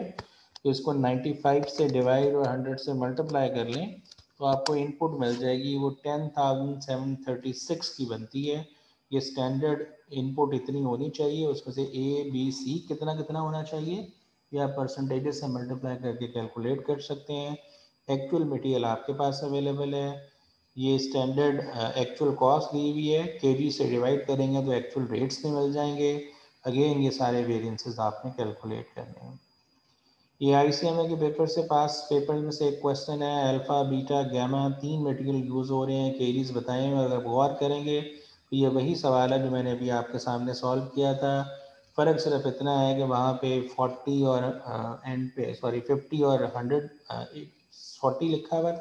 तो इसको 95 से डिवाइड और 100 से मल्टीप्लाई कर लें तो आपको इनपुट मिल जाएगी, वो 10,736 की बनती है। ये स्टैंडर्ड इनपुट इतनी होनी चाहिए, उसमें से A B C कितना कितना होना चाहिए? या परसेंटेजेस से मल्टीप्लाई करके कैलकुलेट कर सकते हैं। एक्चुअल मटेरियल आपके पास अवेलेबल है, ये स्टैंडर्ड एक्चुअल कॉस्ट दी हुई है, केजी से डिवाइड करेंगे तो एक्चुअल रेट्स में मिल जाएंगे। अगेन ये सारे वेरिएंसेस आपने कैलकुलेट करने हैं। ये ICMA के पेपर से पास पेपर में से एक क्वेश्चन है, alpha beta gamma 3 material use हो रहे हैं, केजीज बताएं। अगर गौर करेंगे तो ये वही सवाल है जो मैंने अभी आपके सामने सॉल्व किया था। फ़र्क सिर्फ इतना है कि वहाँ पे 40 और एंड पे 50 और 100 40 लिखा हुआ।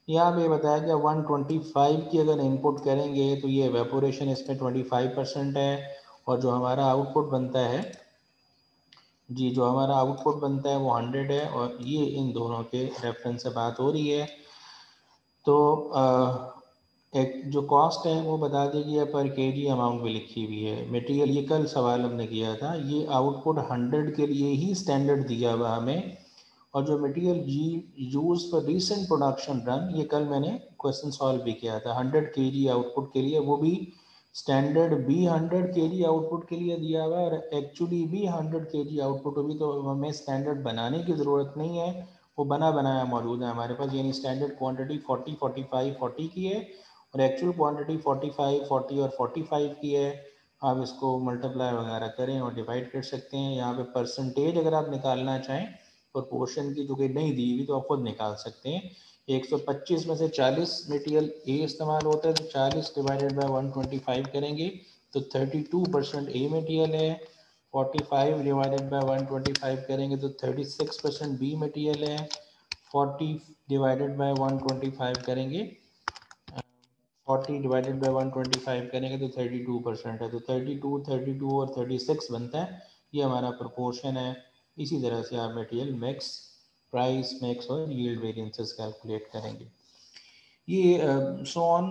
यहाँ पे बताया कि 125 की अगर इनपुट करेंगे तो ये एवेपोरेशन इसमें 25% है, और जो हमारा आउटपुट बनता है जी, जो हमारा आउटपुट बनता है वो 100 है, और ये इन दोनों के रेफरेंस से बात हो रही है। तो एक जो कॉस्ट है वो बता देगी, पर केजी अमाउंट भी लिखी हुई है। मटेरियल ये कल सवाल हमने किया था, ये आउटपुट 100 के लिए ही स्टैंडर्ड दिया हुआ हमें, और जो material use for recent production run, ये कल मैंने क्वेश्चन सॉल्व भी किया था। 100 केजी आउटपुट के लिए, वो भी स्टैंडर्ड भी 100 केजी आउटपुट के लिए दिया हुआ है, और एक्चुअली भी 100 केजी आउटपुट होगी, तो हमें स्टैंडर्ड बनाने की ज़रूरत नहीं है, वो बना बनाया मौजूद है हमारे पास। यानी स्टैंडर्ड क्वांटिटी 40, 45, 40 की है, और एक्चुअल क्वांटिटी 45, 40 और 45 की है। आप इसको मल्टीप्लाई वगैरह करें और डिवाइड कर सकते हैं। यहाँ पे परसेंटेज अगर आप निकालना चाहें प्रोपोर्शन की, जो कि नहीं दी हुई, तो आप खुद निकाल सकते हैं। 125 में से 40 मटेरियल ए इस्तेमाल होता है, तो 40 डिवाइडेड बाय 125 करेंगे तो 32% ए मटेरियल है। 45 डिवाइडेड बाय 125 करेंगे तो 36% बी मटेरियल है। 40 डिवाइडेड बाय 125 करेंगे 40 डिवाइडेड बाय 125 करेंगे तो 32% है, तो 32 और 36 बनता है। ये हमारा प्रोपोर्शन है। इसी तरह से आप मटेरियल मिक्स, प्राइस मिक्स और यील्ड वेरिएंसेस कैलकुलेट करेंगे। ये सो ऑन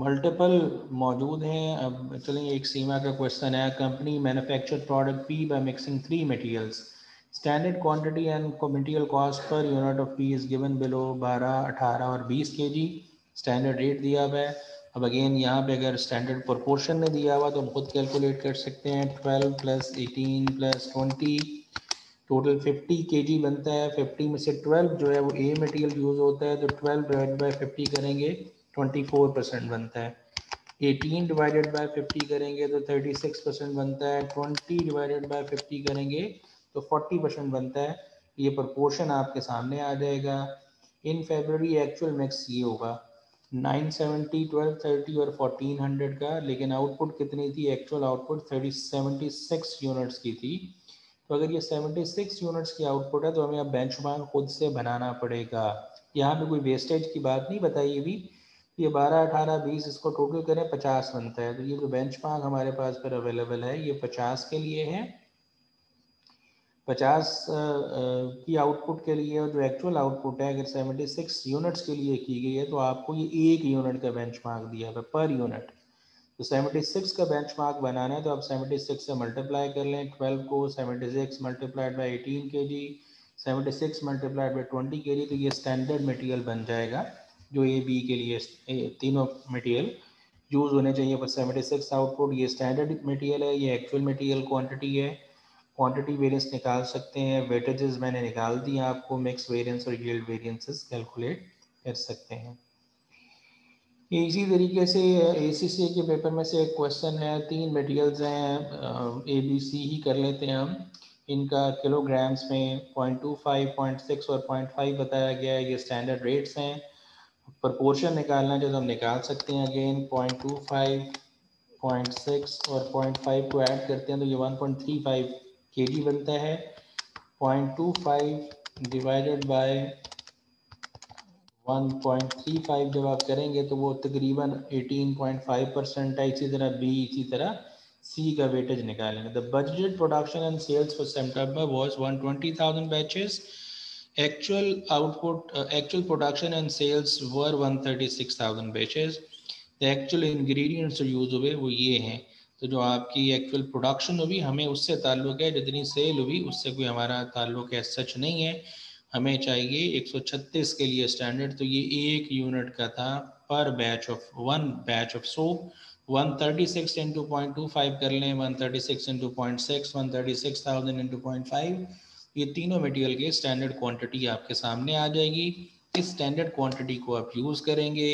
मल्टीपल मौजूद हैं। अब चलें, एक सीमा का क्वेश्चन है, company manufacture product P by mixing 3 materials, standard quantity and material cost per unit of P is given below 12, 18 और 20 kg, स्टैंडर्ड रेट दिया हुआ है। अब अगेन यहाँ पे अगर स्टैंडर्ड प्रोपोर्शन में दिया हुआ तो हम खुद कैलकुलेट कर सकते हैं। 12 + 18 + 20 टोटल 50 kg बनता है। 50 में से 12 जो है वो ए मटेरियल यूज़ होता है, तो 12 डिवाइड बाय 50 करेंगे 24% बनता है। 18 डिवाइडेड बाय 50 करेंगे तो 36% बनता है। 20 डिवाइडेड बाय 50 करेंगे तो 40% बनता है। ये प्रोपोर्शन आपके सामने आ जाएगा। इन फरवरी एक्चुअल मिक्स ये होगा 970, 1230 और 1400 का, लेकिन आउटपुट कितनी थी? एक्चुअल आउटपुट 76 यूनिट्स की थी। तो अगर ये 76 यूनिट्स की आउटपुट है तो हमें अब बेंचमार्क खुद से बनाना पड़ेगा। यहाँ पे कोई वेस्टेज की बात नहीं बताई अभी। ये 12, 18, 20 इसको टोटल करें 50 बनता है। तो ये जो बेंचमार्क हमारे पास पर अवेलेबल है ये 50 के लिए है। 50 की आउटपुट के लिए, और जो एक्चुअल आउटपुट है अगर 76 यूनिट्स के लिए की गई है तो आपको ये 1 यूनिट का बेंचमार्क दिया है पर यूनिट। तो 76 का बेंचमार्क बनाना है तो आप 76 से मल्टीप्लाई कर लें 12 को। 76 multiplied by 18 kg, 76 multiplied by 20 kg, तो ये स्टैंडर्ड मटेरियल बन जाएगा जो ए बी के लिए तीनों मटेरियल यूज़ होने चाहिए। पर 76 आउटपुट ये स्टैंडर्ड मटेरियल है, ये एक्चुअल मटेरियल क्वांटिटी है। क्वांटिटी वेरिएंस निकाल सकते हैं, वेटेजेस मैंने निकाल दी आपको, मिक्स वेरिएंस और यील्ड वेरिएंसेस कैलकुलेट कर सकते हैं। इसी तरीके से ACCA के पेपर में से एक क्वेश्चन है, 3 मटेरियल्स हैं, ABC ही कर लेते हैं हम। इनका किलोग्राम्स में 0.25, 0.6 और 0.5 बताया गया है। ये स्टैंडर्ड रेट्स हैं। प्रोपोर्शन निकालना जो हम निकाल सकते हैं। अगेन 0.25, 0.6 और 0.5 को ऐड करते हैं तो ये 1.35 kg बनता है। 0.25 डिवाइडेड बाय 1.35 जब आप करेंगे तो वो तकरीबन 18.5% है। इसी तरह बी, इसी तरह सी का वेटेज निकालेंगे। The budgeted production and sales for सितंबर was 120,000 batches. Actual output, actual production and sales were 136,000 batches. The actual ingredients जो यूज हुए वो ये हैं। तो जो आपकी एक्चुअल प्रोडक्शन हुई हमें उससे ताल्लुक है, जितनी सेल हुई उससे कोई हमारा ताल्लुक है सच नहीं है। हमें चाहिए 136 के लिए स्टैंडर्ड, तो ये 1 यूनिट का था पर batch of 1 batch of soap. 136 into 0.25 कर लें, 136 इंटू 0.6, 136,000 इंटू 0.5, ये तीनों मटेरियल के स्टैंडर्ड क्वांटिटी आपके सामने आ जाएगी। इस स्टैंडर्ड क्वांटिटी को आप यूज़ करेंगे,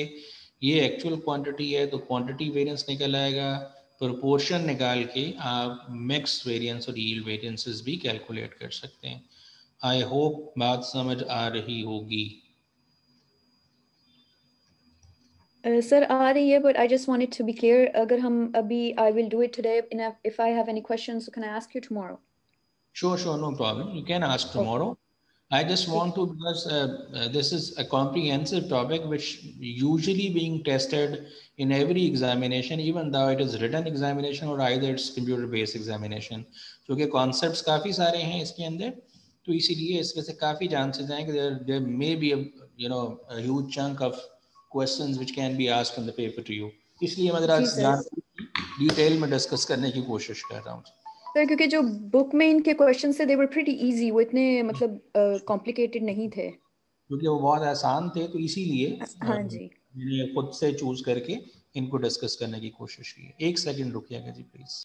ये एक्चुअल क्वांटिटी है तो क्वांटिटी वेरिएंस निकल आएगा, प्रोपोर्शन निकाल के आप मिक्स वेरिएंस और यील्ड वेरिएंसेस भी कैलकुलेट कर सकते हैं। आई होप बात समझ आ रही होगी। सर आ रही है, but I just wanted to be clear, अगर हम अभी I will do it today, if I have any questions can I ask you tomorrow? Sure, no problem. You can ask tomorrow. I just want to, because this is a comprehensive topic which usually being tested in every examination, even though it is written examination or either it's computer-based examination. क्योंकि concepts काफ़ी सारे हैं इसके अंदर, तो इसीलिए इसमें से काफ़ी chances हैं कि there may be a huge chunk of questions which can be asked on the paper to you. इसलिए मैं जरा डिटेल में डिस्कस करने की कोशिश कर रहा हूँ सर, क्योंकि जो बुक में इनके क्वेश्चन थे दे वर प्रीटी इजी, वो इतने मतलब कॉम्प्लिकेटेड नहीं थे, क्योंकि वो बहुत आसान थे, तो इसीलिए हाँ जी। मैंने खुद से चूज करके इनको डिस्कस करने की कोशिश की। एक सेकंड रुकिएगा जी प्लीज।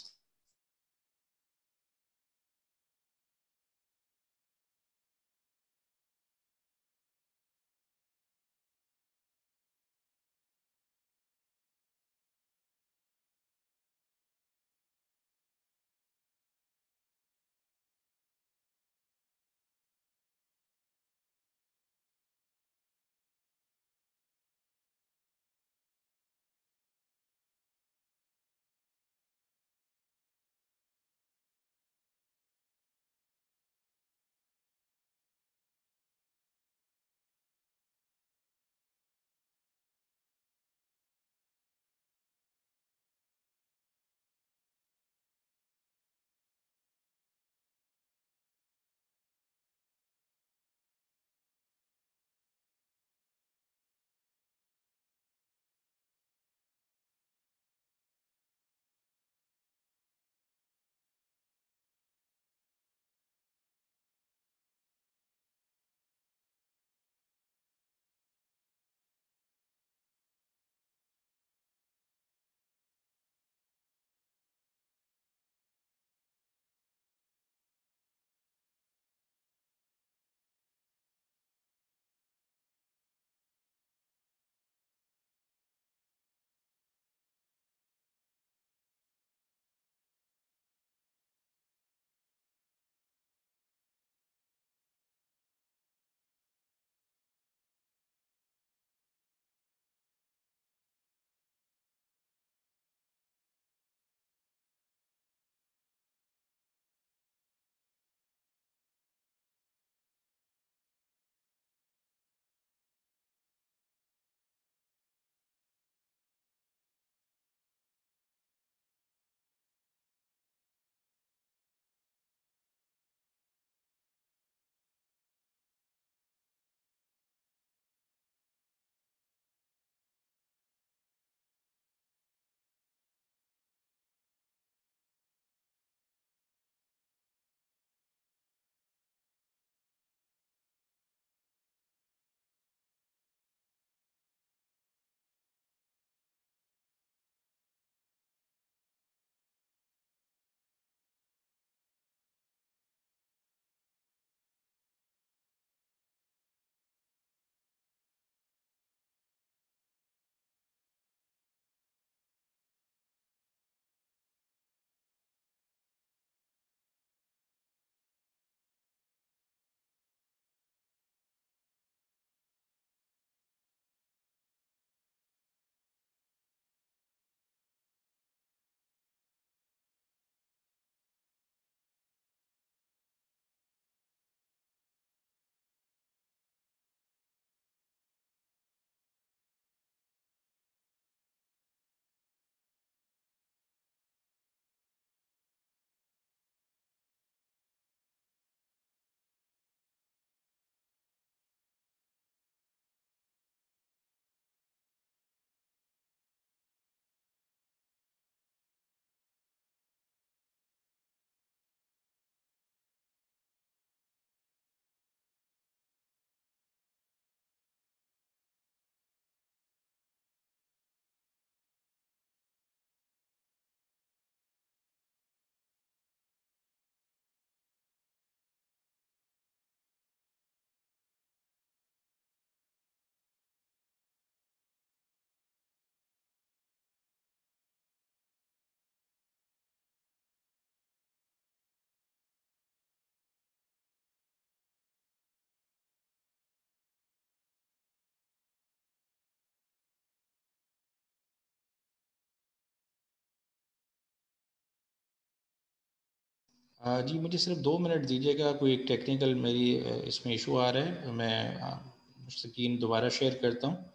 जी मुझे सिर्फ 2 मिनट दीजिएगा, कोई एक टेक्निकल मेरी इसमें इशू आ रहा है, मैं स्क्रीन दोबारा शेयर करता हूँ,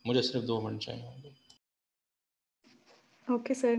मुझे सिर्फ 2 मिनट चाहिए होंगे। Okay sir.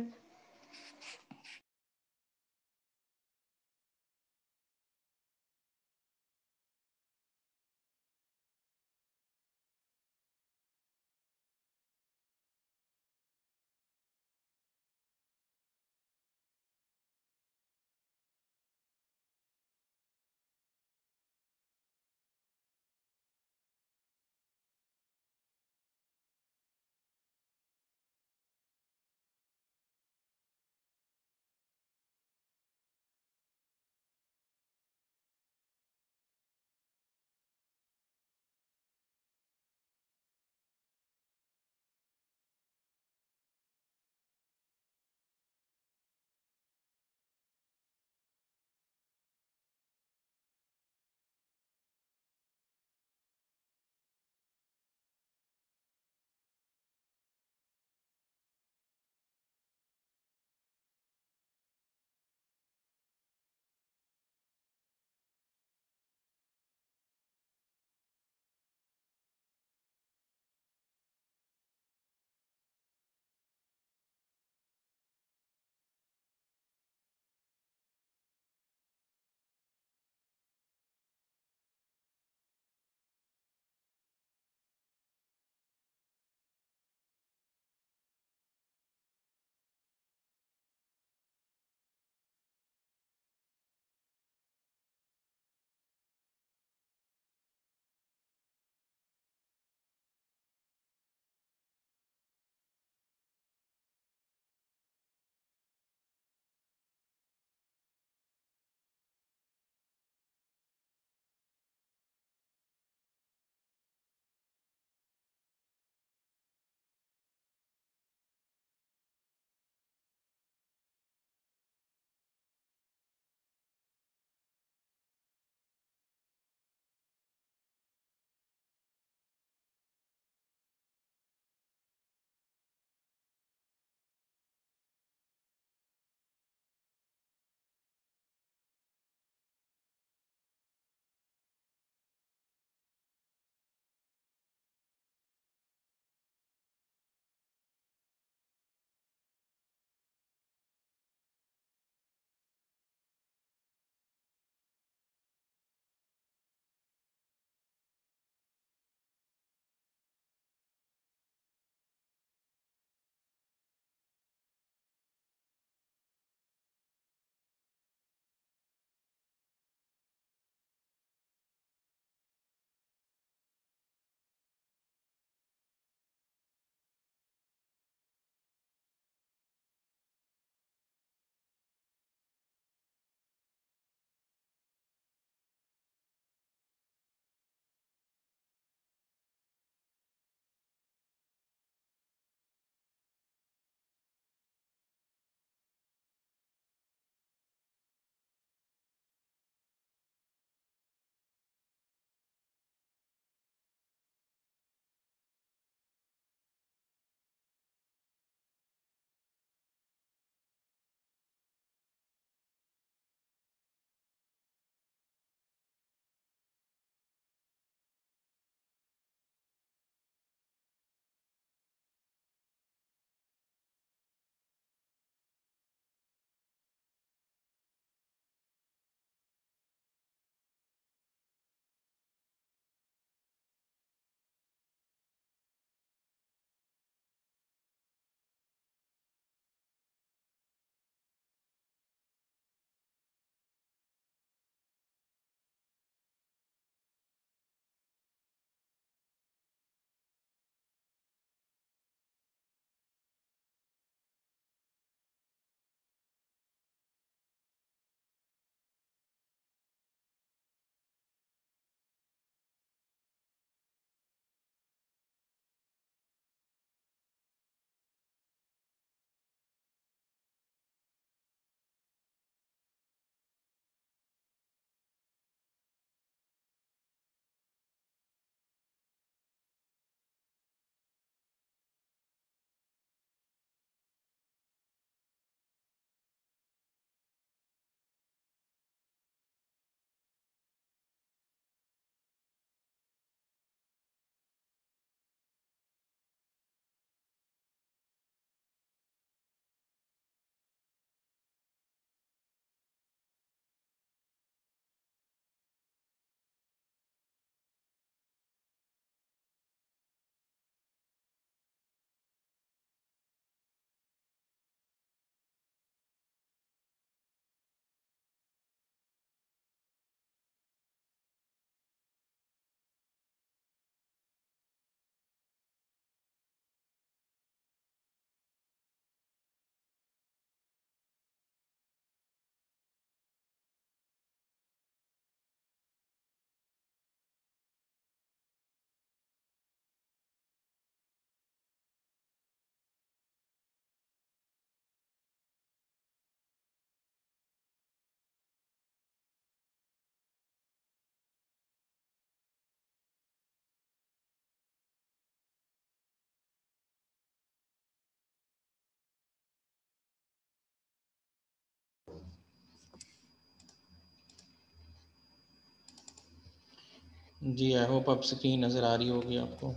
जी आई होप अब स्क्रीन नज़र आ रही होगी आपको।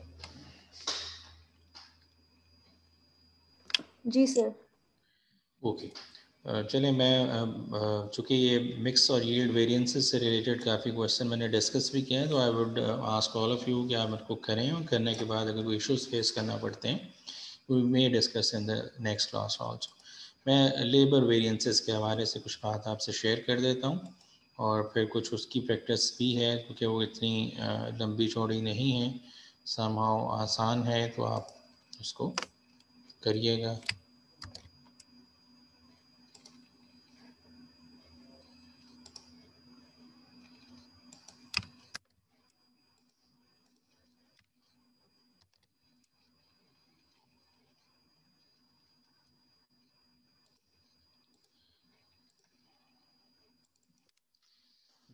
जी सर। ओके चलिए मैं चूँकि ये मिक्स और यील्ड वेरिएंसेस से रिलेटेड काफ़ी क्वेश्चन मैंने डिस्कस भी किए हैं, तो I would ask all of you कि आप इनको करें, और करने के बाद अगर कोई इश्यूज फेस करना पड़ते हैं we may discuss in the next class also. मैं लेबर वेरिएंसेस के हवाले से कुछ बात आपसे शेयर कर देता हूँ, और फिर कुछ उसकी प्रैक्टिस भी है क्योंकि वो इतनी लंबी चौड़ी नहीं है, समहाउ आसान है, तो आप उसको करिएगा।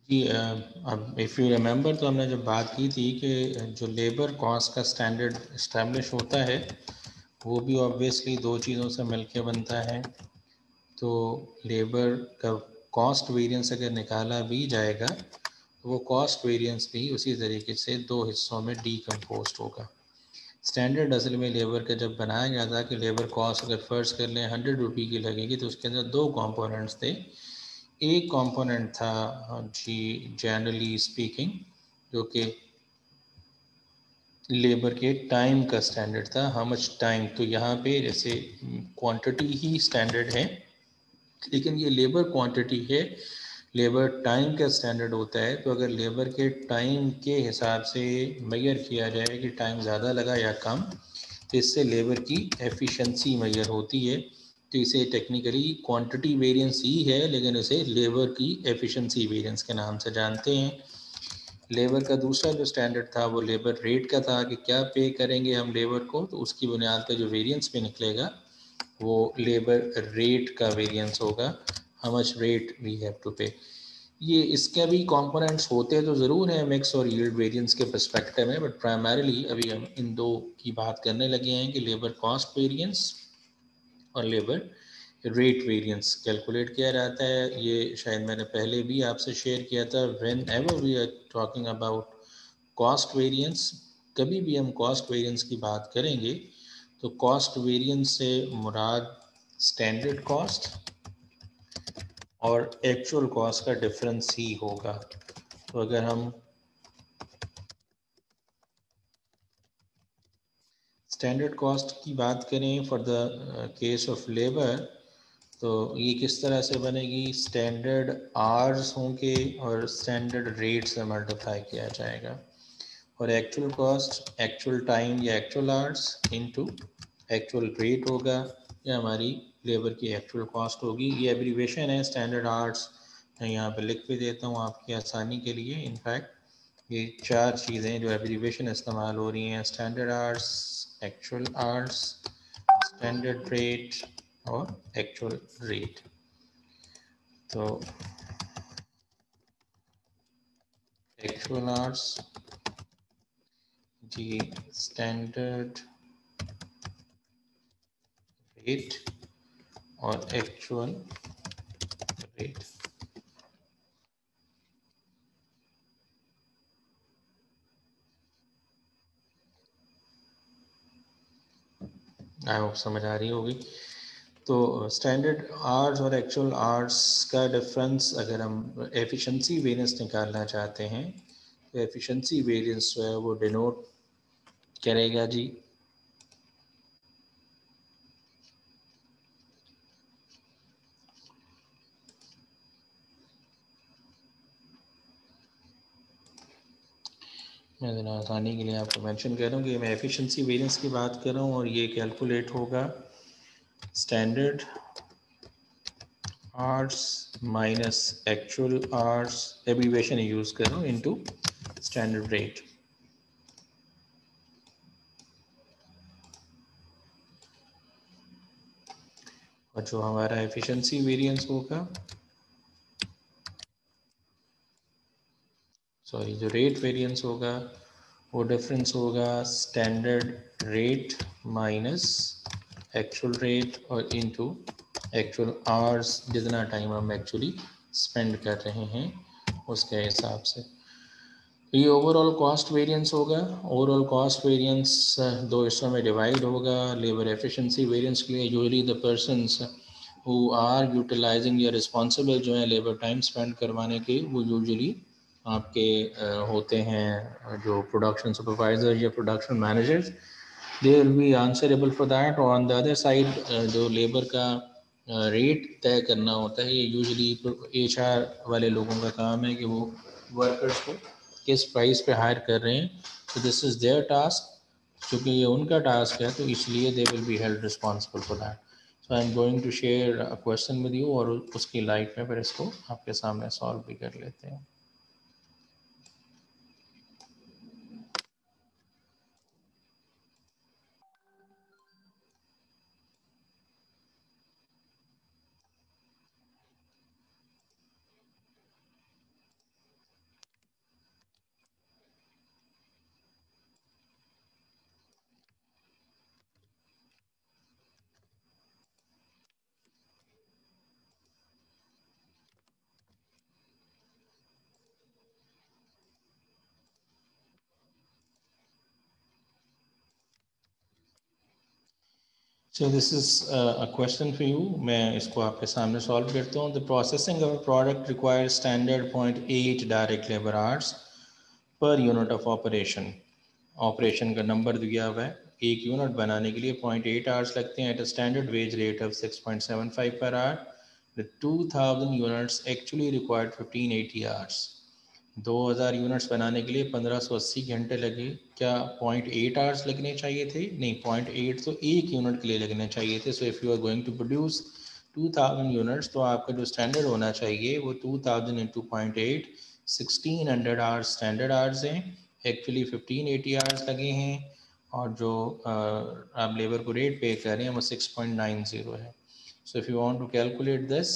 जी अब इफ़ यू रिमेंबर, तो हमने जब बात की थी कि जो लेबर कॉस्ट का स्टैंडर्ड इस्टेब्लिश होता है वो भी ऑब्वियसली दो चीज़ों से मिलके बनता है। तो लेबर का कॉस्ट वेरिएंस अगर निकाला भी जाएगा तो वो कॉस्ट वेरिएंस भी उसी तरीके से दो हिस्सों में डीकम्पोज्ड होगा। स्टैंडर्ड असल में लेबर का जब बनाया गया था कि लेबर कॉस्ट अगर फ़र्ज कर लें 100 रुपये की लगेगी, तो उसके अंदर दो कंपोनेंट्स थे। एक कंपोनेंट था जी जनरली स्पीकिंग जो कि लेबर के टाइम का स्टैंडर्ड था, हाउ मच टाइम। तो यहाँ पे जैसे क्वांटिटी ही स्टैंडर्ड है, लेकिन ये लेबर क्वांटिटी है, लेबर टाइम का स्टैंडर्ड होता है। तो अगर लेबर के टाइम के हिसाब से मेजर किया जाए कि टाइम ज़्यादा लगा या कम, तो इससे लेबर की एफिशिएंसी मेजर होती है। तो इसे टेक्निकली क्वांटिटी वेरिएंस ही है, लेकिन इसे लेबर की एफिशिएंसी वेरिएंस के नाम से जानते हैं। लेबर का दूसरा जो स्टैंडर्ड था वो लेबर रेट का था कि क्या पे करेंगे हम लेबर को, तो उसकी बुनियाद पर जो वेरिएंस पे निकलेगा वो लेबर रेट का वेरिएंस होगा, how much rate we have to pay. ये इसके भी कंपोनेंट्स होते तो ज़रूर हैं मिक्स और यील्ड वेरिएंस के पर्सपेक्टिव में, बट प्राइमरीली अभी हम इन दो की बात करने लगे हैं कि लेबर कॉस्ट वेरिएंस और लेबर रेट वेरिएंस कैलकुलेट किया जाता है। ये शायद मैंने पहले भी आपसे शेयर किया था। Whenever we are talking about cost variance, कभी भी हम कॉस्ट वेरिएंस की बात करेंगे तो कॉस्ट वेरिएंस से मुराद स्टैंडर्ड कॉस्ट और एक्चुअल कॉस्ट का डिफरेंस ही होगा। तो अगर हम स्टैंडर्ड कॉस्ट की बात करें for the case of labour, तो ये किस तरह से बनेगी, स्टैंडर्ड आवर्स होंगे और स्टैंडर्ड रेट से मल्टीप्लाई किया जाएगा, और एक्चुअल कॉस्ट एक्चुअल टाइम या actual hours into actual rate होगा, या हमारी लेबर की एक्चुअल कॉस्ट होगी। ये एब्रीवेशन है स्टैंडर्ड आवर्स, मैं यहाँ पे लिख भी देता हूँ आपकी आसानी के लिए। इनफैक्ट ये चार चीज़ें जो एब्रीवेशन इस्तेमाल हो रही हैं, standard hours, actual hours, standard rate और एक्चुअल रेट। तो एक्चुअल आवर्स जी स्टैंडर्ड रेट और एक्चुअल रेट। आई होप समझ आ रही होगी। तो स्टैंडर्ड आवर्स और एक्चुअल आवर्स का डिफरेंस अगर हम एफिशिएंसी वेरिएंस निकालना चाहते हैं, तो एफिशिएंसी वेरिएंस जो है वो डिनोट करेगा जी मैं ज़रा आसानी के लिए आपको मेंशन कर रहा हूँ कि मैं एफिशिएंसी वेरिएंस की बात कर रहा हूँ, और ये कैलकुलेट होगा standard hours minus actual hours, abbreviation use कर रहा हूँ, इनटू स्टैंडर्ड रेट। और जो हमारा एफिशिएंसी वेरिएंस होगा, सॉरी जो रेट वेरिएंस होगा, वो डिफरेंस होगा standard rate minus actual rate और इनटू एक्चुअल आवर्स, जितना टाइम हम एक्चुअली स्पेंड कर रहे हैं उसके हिसाब से। ये ओवरऑल कॉस्ट वेरिएंस होगा। ओवरऑल कॉस्ट वेरिएंस दो हिस्सों में डिवाइड होगा। लेबर एफिशिएंसी वेरिएंस के लिए usually the persons who are utilising या रिस्पॉन्सिबल जो है लेबर टाइम स्पेंड करवाने के, वो यूजुअली आपके होते हैं जो प्रोडक्शन सुपरवाइजर या production managers, they will B answerable for that. और ऑन द अदर साइड जो लेबर का रेट तय करना होता है, ये यूजुअली HR वाले लोगों का काम है कि वो वर्कर्स को किस प्राइस पे हायर कर रहे हैं। तो दिस इज़ देयर टास्क, क्योंकि ये उनका टास्क है तो इसलिए they will be held responsible for that. So I am going to share a question with you, और उसकी लाइट में फिर इसको आपके सामने सॉल्व भी कर लेते हैं। So this is a question for you. मैं इसको आपके सामने सॉल्व करता हूँ। The processing of a product requires standard 0.8 direct labor hours per unit of operation. Operation का नंबर दिया हुआ है, एक यूनिट बनाने के लिए 0.8 आवर्स लगते हैं at a standard wage rate of 6.75 per hour. The 2000 units actually required 1580 hours. 2000 units बनाने के लिए 1580 घंटे लगे। क्या 0.8 आवर्स लगने चाहिए थे? नहीं, 0.8 तो एक यूनिट के लिए लगने चाहिए थे। So if you are going to produce 2000 units, तो आपका जो स्टैंडर्ड होना चाहिए वो 2000 इंटू 0.8, 1600 आवर्स स्टैंडर्ड आवर्स हैं। एक्चुअली 1580 आवर्स लगे हैं, और जो आप लेबर को रेट पे कर रहे हैं वो 6.90 है। So if you want to calculate this,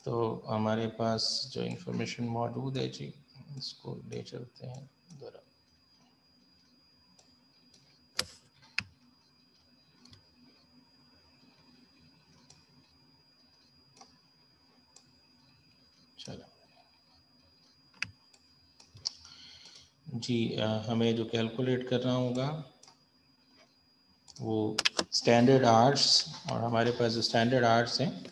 तो हमारे पास जो इंफॉर्मेशन मौजूद है जी, इसको ले चलते हैं ज़रा। चलो जी, हमें जो कैलकुलेट करना होगा वो स्टैंडर्ड आवर्स, और हमारे पास जो स्टैंडर्ड आवर्स हैं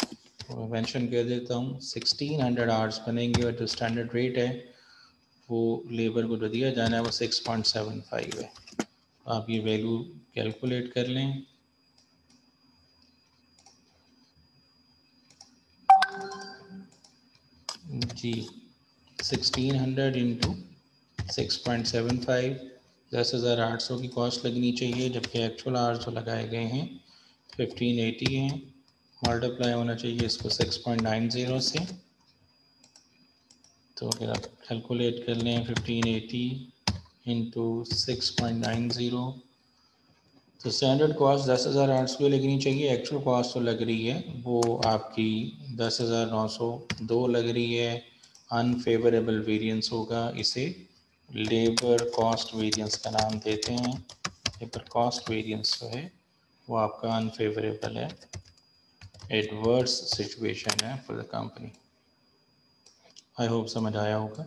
वो मेंशन कर देता हूँ। 1600 आवर्स बनेंगे, और जो स्टैंडर्ड रेट है वो लेबर को जो दिया जाना है वो 6.75 है। आप ये वैल्यू कैलकुलेट कर लें। जी, 1600 इंटू 6.75, 10,800 की कॉस्ट लगनी चाहिए, जबकि एक्चुअल आवर्स जो लगाए गए हैं 1580 हैं। मल्टीप्लाई होना चाहिए इसको 6.90 से। तो अगर आप कैलकुलेट कर लें 1580 इंटू 6.90, तो स्टैंडर्ड कॉस्ट 10,800 की लगनी चाहिए। एक्चुअल कॉस्ट तो लग रही है वो आपकी 10,902 लग रही है। अनफेवरेबल वेरिएंस होगा, इसे लेबर कॉस्ट वेरिएंस का नाम देते हैं। लेबर कॉस्ट वेरिएंस जो है वो आपका अनफेवरेबल है, एडवर्स सिचुएशन है for the company. I hope समझ आया होगा।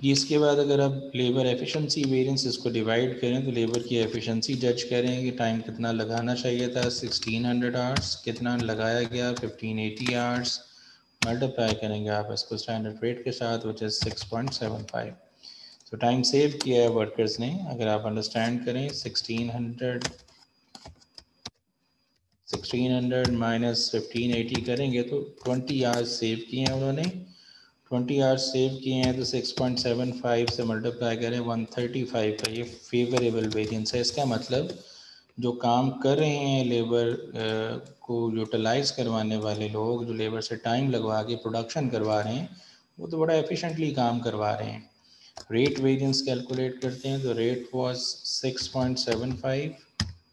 इसके बाद अगर आप लेबर एफिशिएंसी वेरिएंस इसको डिवाइड करें, तो लेबर की एफिशिएंसी जज करें कि टाइम कितना लगाना चाहिए था, 1600 आवर्स, कितना लगाया गया 1580 आवर्स, मल्टीप्लाई करेंगे आप इसको स्टैंडर्ड रेट के साथ विच इज़ 6.75। तो टाइम सेव किया है वर्कर्स ने। अगर आप अंडरस्टैंड करें 1600 माइनस 1580 करेंगे तो 20 आवर्स सेव किए हैं उन्होंने। 20 आवर्स सेव किए हैं तो 6.75 से मल्टीप्लाई करें 135 का ये फेवरेबल वेरिएंस है। इसका मतलब जो काम कर रहे हैं लेबर को यूटिलाइज करवाने वाले लोग, जो लेबर से टाइम लगवा के प्रोडक्शन करवा रहे हैं, वो तो बड़ा एफिशिएंटली काम करवा रहे हैं। रेट वेरिएंस कैलकुलेट करते हैं तो rate was 6.75,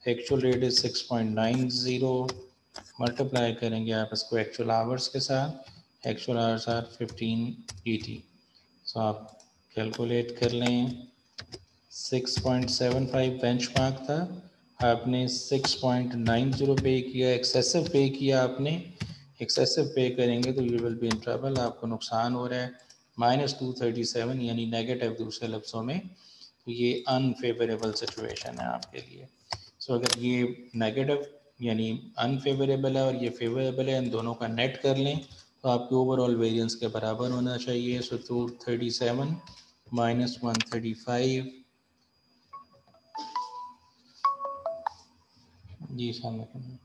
actual rate is 6.90, multiply करेंगे आप इसको एक्चुअल आवर्स के साथ, एक्चुअल आवर्स आर 1580। सो आप कैलकुलेट कर लें। 6.75 बेंचमार्क था, आपने 6.90 पे किया, एक्सेसिव पे किया आपने। एक्सेसिव पे करेंगे तो you will be in trouble, आपको नुकसान हो रहा है। -237 यानी नेगेटिव दूसरे लफ्ज़ों में, तो ये अनफेवरेबल सिचुएशन है आपके लिए। सो अगर ये नेगेटिव यानी अनफेवरेबल है और ये फेवरेबल है, इन दोनों का नेट कर लें तो आपके ओवरऑल वेरिएंस के बराबर होना चाहिए। सो 237 माइनस 135, जी सलाम।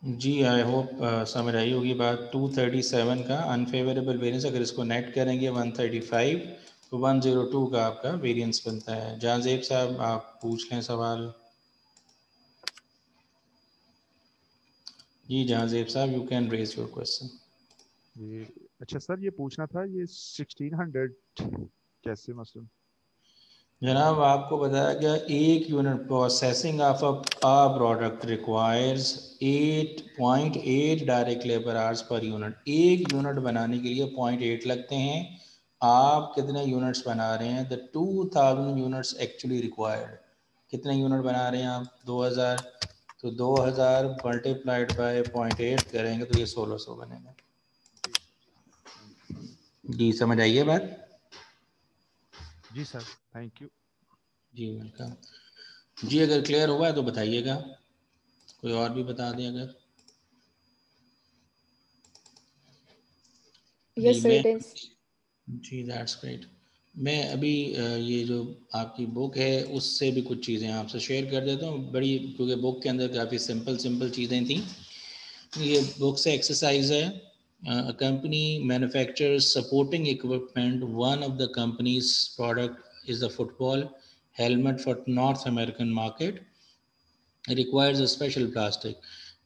जी आई होप समझ आई होगी बात। 237 का अनफेवरेबल वेरिएंस, अगर इसको नेट करेंगे 135 तो 102 का आपका वेरिएंस बनता है। जहांजेब साहब आप पूछ लें सवाल। जी जहांजेब साहब you can raise your question. ये अच्छा सर, ये पूछना था ये 1600 कैसे मसलन? जनाब आपको बताया गया एक unit processing of a product requires 8.8 direct labour hours per unit. एक यूनिट बनाने के लिए 0.8 लगते हैं। आप कितने यूनिट्स बना रहे हैं? The 2000 units actually required. कितने यूनिट बना रहे हैं आप? 2000। तो 2000 मल्टीप्लाइड बाय 0.8 करेंगे तो ये 1600 बनेगा। जी समझ आइए बात। जी सर, थैंक यू। जी वेलकम। जी अगर क्लियर हुआ है तो बताइएगा, कोई और भी बता दें अगर। Yes, sir, मैं it is. जी दैट्स ग्रेट। मैं अभी ये जो आपकी बुक है उससे भी कुछ चीज़ें आपसे शेयर कर देता हूँ बड़ी, क्योंकि बुक के अंदर काफ़ी सिंपल चीज़ें थी। ये बुक से एक्सरसाइज है। Company manufacturers supporting equipment, one of the company's product is the football helmet for North American market, requires a special plastic.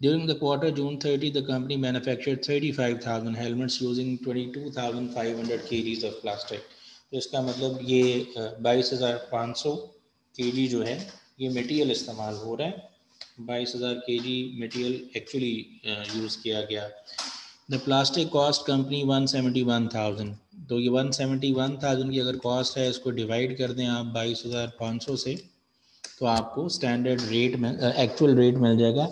During the quarter June 30, the company manufactured 35,000 helmets using 22,500 kgs of plastic. तो इसका मतलब ये 22,500 kg जो है ये material इस्तेमाल हो रहा है। 22,000 kg मटेरियल एक्चुअली यूज़ किया गया। The plastic cost company 171,000। तो ये 171,000 की अगर कॉस्ट है, इसको डिवाइड कर दें आप 22,500 से, तो आपको स्टैंडर्ड रेट में एक्चुअल रेट मिल जाएगा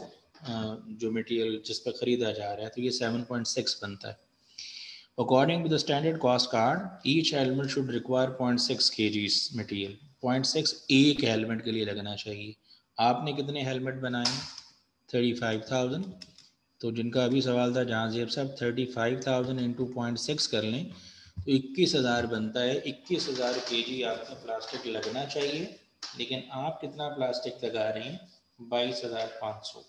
जो मटेरियल जिस पर ख़रीदा जा रहा है। तो ये 7.6 बनता है। According to the standard cost card, each helmet should require 0.6 kgs material. 0.6 एक हेलमेट के लिए लगना चाहिए। आपने कितने हेलमेट बनाए? 35,000। तो जिनका अभी सवाल था जहांजेब साहब, 35,000 इंटू 0.6 कर लें तो 21,000 बनता है। 21,000 kg आपका प्लास्टिक लगना चाहिए, लेकिन आप कितना प्लास्टिक लगा रहे हैं? 22,500।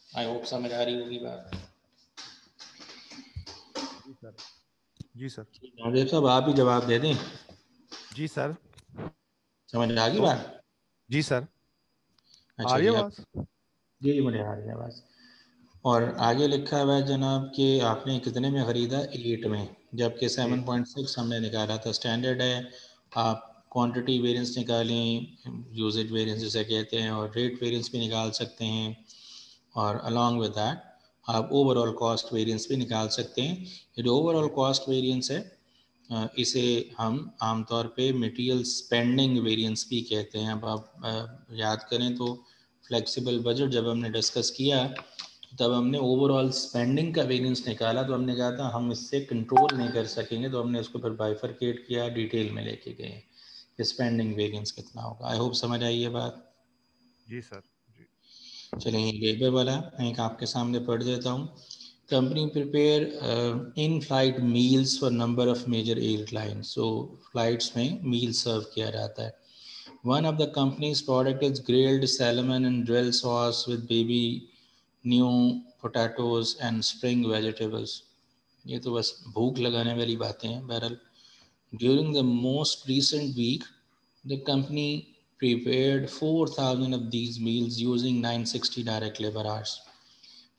आई होप समझ आ रही होगी बात। जी सर। जी सर। जहांजेब साहब आप ही जवाब दे दें। जी सर। समझ आ गई तो बात? जी सर, आ अच्छा रही जी है आप। आवाज? जी मुझे आ रही है आवाज़। और आगे लिखा हुआ है जनाब कि आपने कितने में ख़रीदा? 8 में, जबकि 7.6 हमने निकाला था। स्टैंडर्ड है। आप क्वांटिटी वेरिएंस निकालें, यूजेज वेरिएंस जिसे कहते हैं, और रेट वेरिएंस भी निकाल सकते हैं, और अलॉन्ग विद दैट आप ओवरऑल कॉस्ट वेरिएंस भी निकाल सकते हैं। ये जो ओवरऑल कॉस्ट वेरिएंस है इसे हम आमतौर पे मटेरियल स्पेंडिंग वेरिएंस भी कहते हैं। अब आप याद करें तो फ्लेक्सिबल बजट जब हमने डिस्कस किया तब हमने ओवरऑल स्पेंडिंग का वेरिएंस निकाला, तो हमने कहा था हम इससे कंट्रोल नहीं कर सकेंगे, तो हमने इसको फिर बाइफरकेट किया, डिटेल में लेके गए कि स्पेंडिंग वेरिएंस कितना होगा। आई होप समझ आई ये बात। जी सर। जी। चलिए लेबर वाला एक आपके सामने पढ़ देता हूँ। Company prepare in flight meals for number of major airlines. So flights में मील सर्व किया जाता है। One of the company's product is grilled salmon and drill sauce with baby new potatoes and spring vegetables. ये तो बस भूख लगाने वाली बातें हैं। बहरहाल, during the most recent week the company prepared 4,000 of these meals using 960 direct labor hours.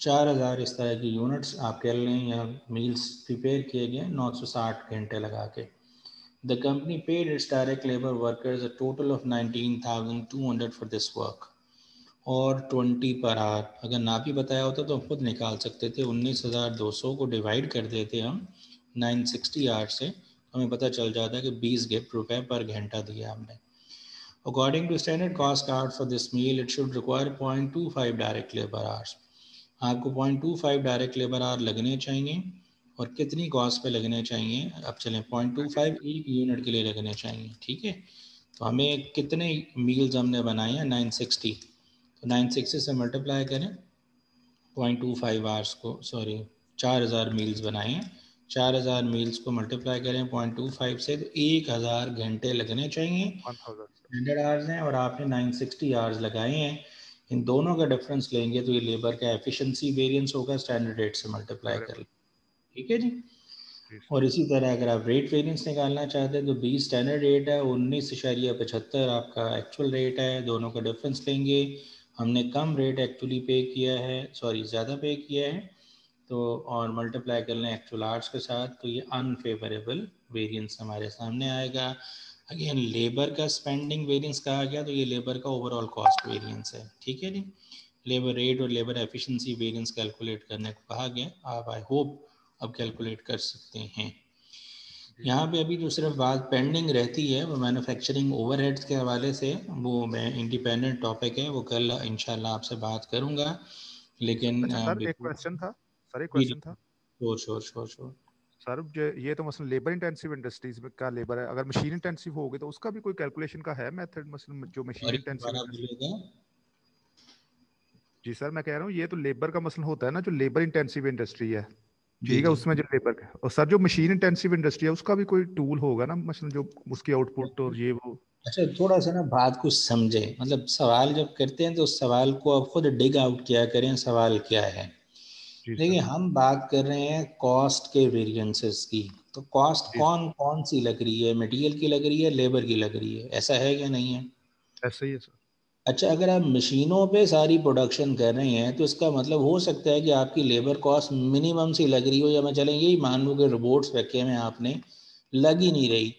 4,000 इस तरह की यूनिट्स आप कह लें या मील्स प्रिपेयर किए गए 960 घंटे लगा के। The company paid its direct labor workers a total of 19,200 for this work. और 20 पर आवर। अगर ना भी बताया होता तो हम खुद निकाल सकते थे। 19,200 को डिवाइड कर देते हम 960 आवर से, हमें पता चल जाता है कि 20 रुपए पर घंटा दिया हमने। According to standard cost card for this meal, it should require 0.25 direct labor hours. आपको 0.25 डायरेक्ट लेबर आवर लगने चाहिए। और कितनी कॉस्ट पे लगने चाहिए? अब चलें 0.25 एक यूनिट के लिए लगने चाहिए, ठीक है। तो हमें कितने मील्स हमने बनाए हैं? 960। तो 960 से मल्टीप्लाई करें 0.25 आवर्स को, सॉरी 4000 मील्स बनाए हैं। 4000 मील्स को मल्टीप्लाई करें 0.25 से, तो 1000 घंटे लगने चाहिए। 100 आवर्स हैं और आपने 960 आवर्स लगाए हैं। इन दोनों का डिफरेंस लेंगे तो ये लेबर का एफिशिएंसी वेरिएंस होगा, स्टैंडर्ड रेट से मल्टीप्लाई कर लें, ठीक है जी। और इसी तरह अगर आप रेट वेरिएंस निकालना चाहते हैं तो 20 स्टैंडर्ड रेट है, 19.75 आपका एक्चुअल रेट है। दोनों का डिफरेंस लेंगे। हमने कम रेट एक्चुअली पे किया है, सॉरी ज़्यादा पे किया है, तो और मल्टीप्लाई कर लें एक्चुअल आवर्स के साथ, तो ये अनफेवरेबल वेरिएंस हमारे सामने आएगा। अगेन लेबर का स्पेंडिंग वेरिएंस कहा गया, तो ये लेबर का ओवरऑल कॉस्ट वेरिएंस है, ठीक है जी। लेबर रेट और लेबर एफिशिएंसी वेरिएंस कैलकुलेट करने को कहा गया। आप आई होप अब कैलकुलेट कर सकते हैं। यहाँ पे अभी जो सिर्फ बात पेंडिंग रहती है वो मैन्युफैक्चरिंग ओवरहेड्स के हवाले से, वो मैं इंडिपेंडेंट टॉपिक है, वो कल इंशाल्लाह आपसे बात करूँगा। लेकिन अच्छा सर, एक क्वेश्चन था सर, एक जी क्वेश्चन था श्योर सर। ये तो मसलन लेबर इंटेंसिव इंडस्ट्रीज में का लेबर है, अगर मशीन इंटेंसिव होगी तो उसका भी कोई कैलकुलेशन का है मेथड? मसलन जो मशीन इंटेंसिव बोलेगा। जी सर, मैं कह रहा हूँ ये तो लेबर का मसला होता है ना, जो लेबर इंटेंसिव इंडस्ट्री है, जी ठीक है, जी उसमें जो लेबर, और सर जो मशीन इंटेंसिव इंडस्ट्री है उसका भी कोई टूल होगा ना, मसलन जो उसकी आउटपुट और ये वो। अच्छा, थोड़ा सा ना बात को समझे, मतलब सवाल जब करते हैं तो उस सवाल को आप खुद डिग आउट किया करें, सवाल क्या है। जी देखिए, सर। हम बात कर रहे हैं कॉस्ट के वेरिएंसेस की, तो कॉस्ट जी कौन कौन सी लग रही है? मटेरियल की लग रही है, लेबर की लग रही है, ऐसा है क्या नहीं है? ऐसा ही है सर। अच्छा, अगर आप मशीनों पे सारी प्रोडक्शन कर रहे हैं तो इसका मतलब हो सकता है कि आपकी लेबर कॉस्ट मिनिमम सी लग रही हो, या मैं चलेंगे ही मान लूँ कि रोबोट्स रखे हैं आपने, लग ही नहीं रही,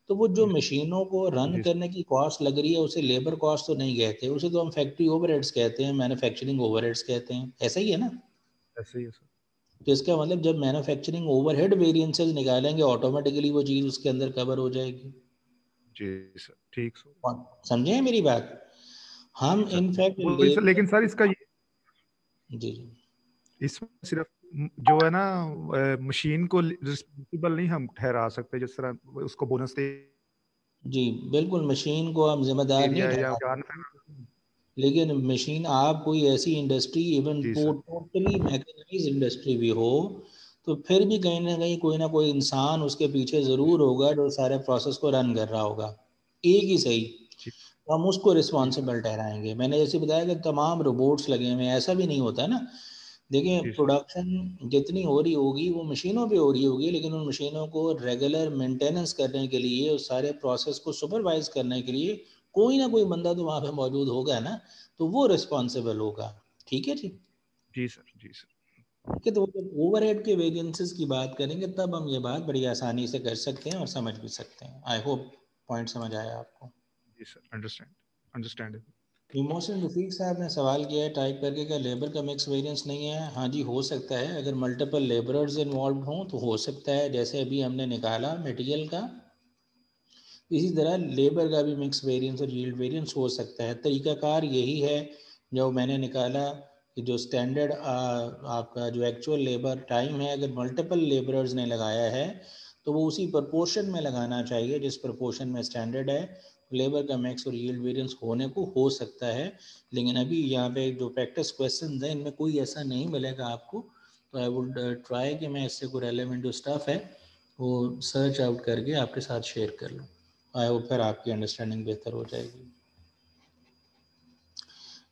तो वो जो मशीनों को रन जी करने की कॉस्ट लग रही है उसे लेबर कॉस्ट तो नहीं कहते, उसे तो हम फैक्ट्री ओवरहेड्स कहते हैं, मैन्युफैक्चरिंग ओवरहेड्स कहते हैं, ऐसा ही है ना। ऐसा ही है सर। तो इसका मतलब जब मैन्युफैक्चरिंग ओवरहेड वेरिएंसेस निकालेंगे ऑटोमेटिकली वो चीज़ उसके अंदर कवर हो जाएगी। जी सर, ठीक सर। समझे मेरी बात? हम जी सर, इनफैक्ट वही सर, लेकिन सर इसका जी इसमें सिर्फ जो है ना, मशीन को रिस्पॉन्सिबल नहीं हम ठहरा सकते, जिस तरह उसको बोनस दे जी बिल्कुल, मशीन को हम जिम्मेदार नहीं दिया या ठहरा जान। सकते, लेकिन मशीन आप कोई ऐसी इंडस्ट्री, इवन जी सर। टोटली मैकेनाइज इंडस्ट्री भी हो, तो फिर भी कहीं ना कोई इंसान उसके पीछे ज़रूर होगा जो सारे प्रोसेस को रन कर रहा होगा, एक ही सही, जी तो हम उसको जी सर। रिस्पॉन्सिबल ठहराएंगे। मैंने जैसे बताया कि तमाम रोबोट्स लगे हुए हैं, ऐसा भी नहीं होता ना। देखिए, जी सर। प्रोडक्शन जितनी हो रही होगी वो मशीनों पे हो रही होगी, लेकिन उन मशीनों को रेगुलर मेंटेनेंस करने के लिए, उस सारे प्रोसेस को सुपरवाइज करने के लिए कोई ना कोई बंदा तो वहाँ पे मौजूद होगा ना, तो वो रिस्पॉन्सिबल होगा, ठीक है जी। जी सर। जी सर। ठीक है, तो जब ओवरहेड के वेरिएंसेस की बात करेंगे तब हम ये बात बड़ी आसानी से कर सकते हैं और समझ भी सकते हैं। आई होप पॉइंट समझ आया आपको। जी सर, अंडरस्टैंड। इमोशन रफीक साहब ने सवाल किया है टाइप करके, क्या लेबर का मिक्स वेरिएंस नहीं है? हाँ जी, हो सकता है, अगर मल्टीपल लेबरर्स इन्वॉल्व हों तो हो सकता है, जैसे अभी हमने निकाला मटेरियल का, इसी तरह लेबर का भी मिक्स वेरिएंस और यील्ड वेरिएंस हो सकता है। तरीकाकार यही है जो मैंने निकाला कि जो स्टैंडर्ड आपका जो एक्चुअल लेबर टाइम है, अगर मल्टीपल लेबरर्स ने लगाया है तो वो उसी प्रपोर्शन में लगाना चाहिए जिस प्रपोर्शन में स्टैंडर्ड है। लेबर का मैक्स और यील्ड वेरिएंस होने को हो सकता है, लेकिन अभी यहाँ पे जो प्रैक्टिस क्वेश्चन हैं इनमें कोई ऐसा नहीं मिलेगा आपको, तो आई वुड ट्राई कि मैं इससे कोई रेलेवेंट जो स्टफ है वो सर्च आउट करके आपके साथ शेयर कर लूँ। आई होप फिर आपकी अंडरस्टैंडिंग बेहतर हो जाएगी।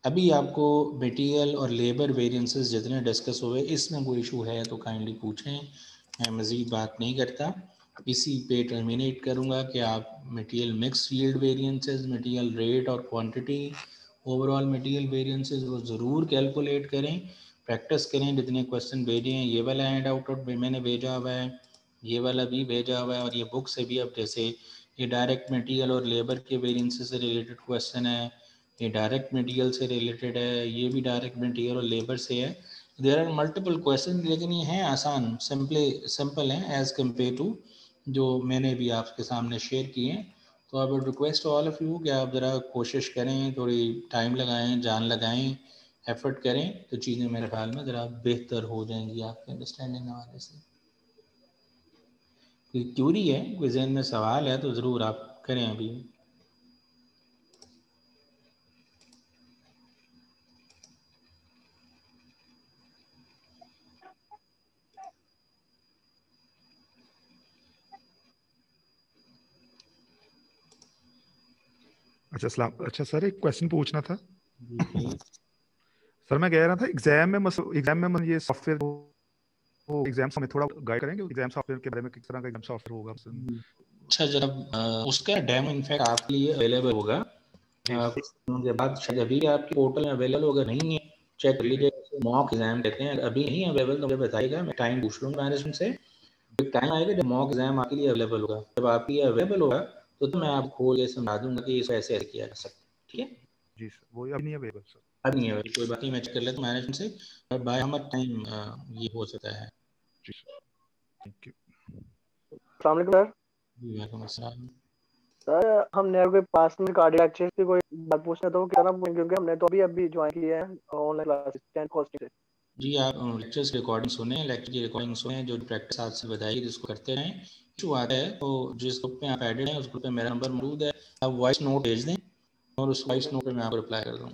अभी आपको मटेरियल और लेबर वेरिएंसेस जितने डिस्कस हुए, इसमें कोई इशू है तो काइंडली पूछें, मैं मज़ीद बात नहीं करता, इसी पे टर्मिनेट करूँगा कि आप material mix yield variances, material rate और क्वांटिटी, ओवरऑल मटेरियल वेरिएंसेस वो ज़रूर कैलकुलेट करें, प्रैक्टिस करें। जितने क्वेश्चन भेजे हैं, ये वाला हैंड आउट मैंने भेजा हुआ है, ये वाला भी भेजा हुआ है, और ये बुक से भी, अब जैसे ये डायरेक्ट मटेरियल और लेबर के वेरिएंसेस से रिलेटेड क्वेश्चन है, ये डायरेक्ट मटेरियल से रिलेटेड है, ये भी डायरेक्ट मटेरियल और लेबर से है। देयर आर मल्टीपल क्वेश्चन, लेकिन ये हैं आसान, सिंपल हैं एज कम्पेयर टू जो मैंने भी आपके सामने शेयर किए हैं। तो I would request all of you कि आप ज़रा कोशिश करें, थोड़ी टाइम लगाएं, जान लगाएं, एफर्ट करें, तो चीज़ें मेरे ख्याल में ज़रा बेहतर हो जाएंगी आपके अंडरस्टैंडिंग हवाले से। कोई क्यूरी है, कोई जहन में सवाल है तो ज़रूर आप करें अभी। अच्छा सर, एक क्वेश्चन पूछना था सर। मैं कह रहा था एग्जाम में ये सॉफ्टवेयर वो एग्जाम्स हमें थोड़ा गाइड करेंगे एग्जाम सॉफ्टवेयर के बारे में, किस तरह का एग्जाम सॉफ्टवेयर होगा? अच्छा, जब उसका डेमो इनफैक्ट आपके लिए अवेलेबल होगा कुछ दिनों के बाद, शायद अभी आपके पोर्टल में अवेलेबल होगा, नहीं है चेक कर लीजिए। मॉक एग्जाम कहते हैं, अभी नहीं अवेलेबल तो मुझे बताइएगा, मैं टाइम पूछ लूँगा मैनेजमेंट से। एक टाइम आएगा जब मॉक एग्जाम आपके लिए अवेलेबल होगा, जब आपके लिए अवेलेबल होगा तो मैं आपको खोल के समझा दूंगा कि इसको ऐसे किया जा सकता है। ठीक है जी सर, वो अभी नहीं अवेलेबल सर। अब नहीं है, कोई बात नहीं, मैं चेक कर लेता हूँ मैनेजमेंट से, और बाय हमारा टाइम ये हो सकता है। जी सर, थैंक यू। अस्सलाम वालेकुम सर। जी वालेकुम अस्सलाम। सर हमने कोई पास में कार्डियक लेक्चर्स की कोई बात पूछना तो क्या ना, क्योंकि हमने तो अभी ज्वाइन किया है ऑनलाइन क्लासेस 10 कॉस्टिंग से। जी आप लेक्चर्स की रिकॉर्डिंग सुने, लेक्चर की रिकॉर्डिंग सुने, जो प्रैक्टिस आपसे बताइए जिसको करते रहें। इशू आता है तो जिस ग्रुप में आप एडेड हैं उस ग्रुप में मेरा नंबर मौजूद है, आप वॉइस नोट भेज दें और उस वॉइस नोट पे मैं आपको रिप्लाई कर दूँ।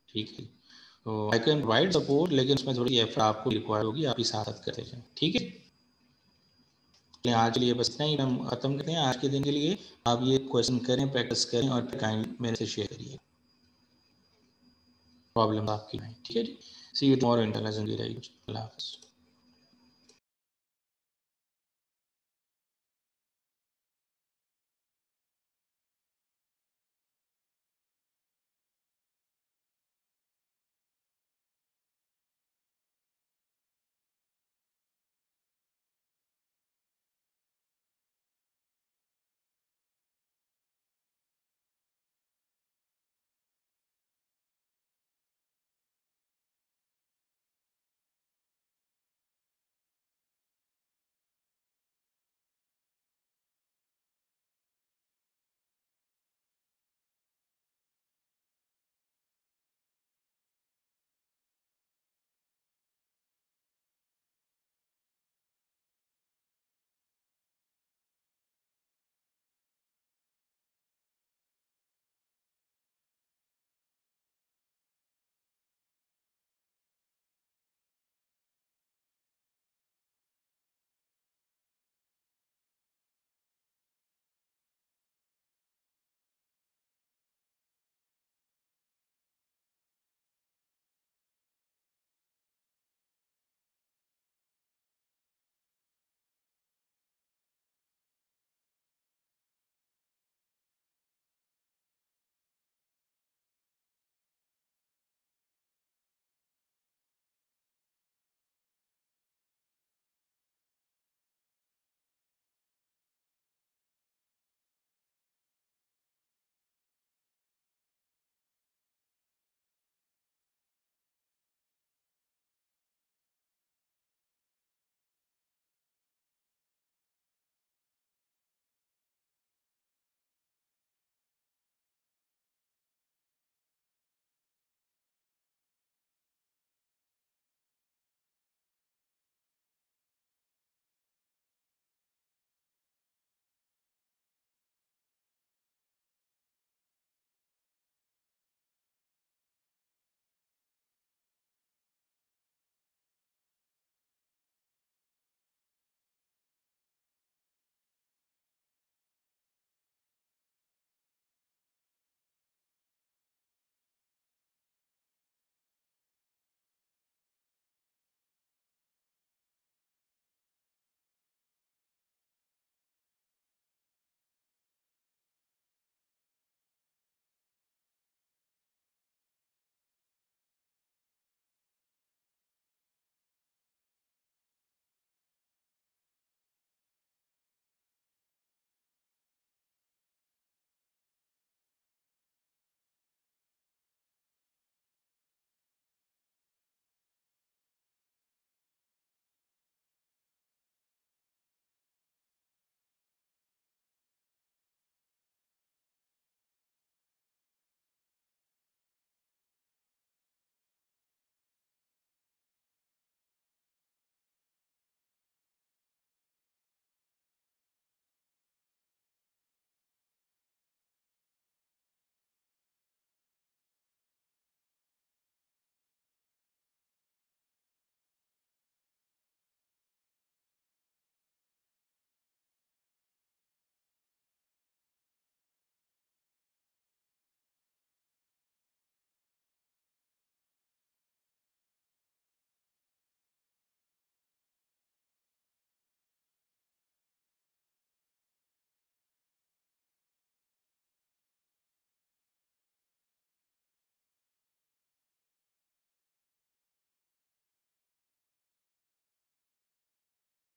ठीक है, तो आई कैन प्रोवाइड सपोर्ट, लेकिन उसमें थोड़ी एफर्ट आपको रिक्वायर होगी, आप ही साथ करते जाएं। ठीक है, आज के लिए बस इतना ही हम खत्म करते हैं आज के दिन के लिए। आप ये क्वेश्चन करें, प्रैक्टिस करें और काइंड मेरे से शेयर करिए प्रॉब्लम आपकी नहीं। ठीक है जी, सी यू टुमारो इंटरनेशनल। अल्लाह हाफ़िज़।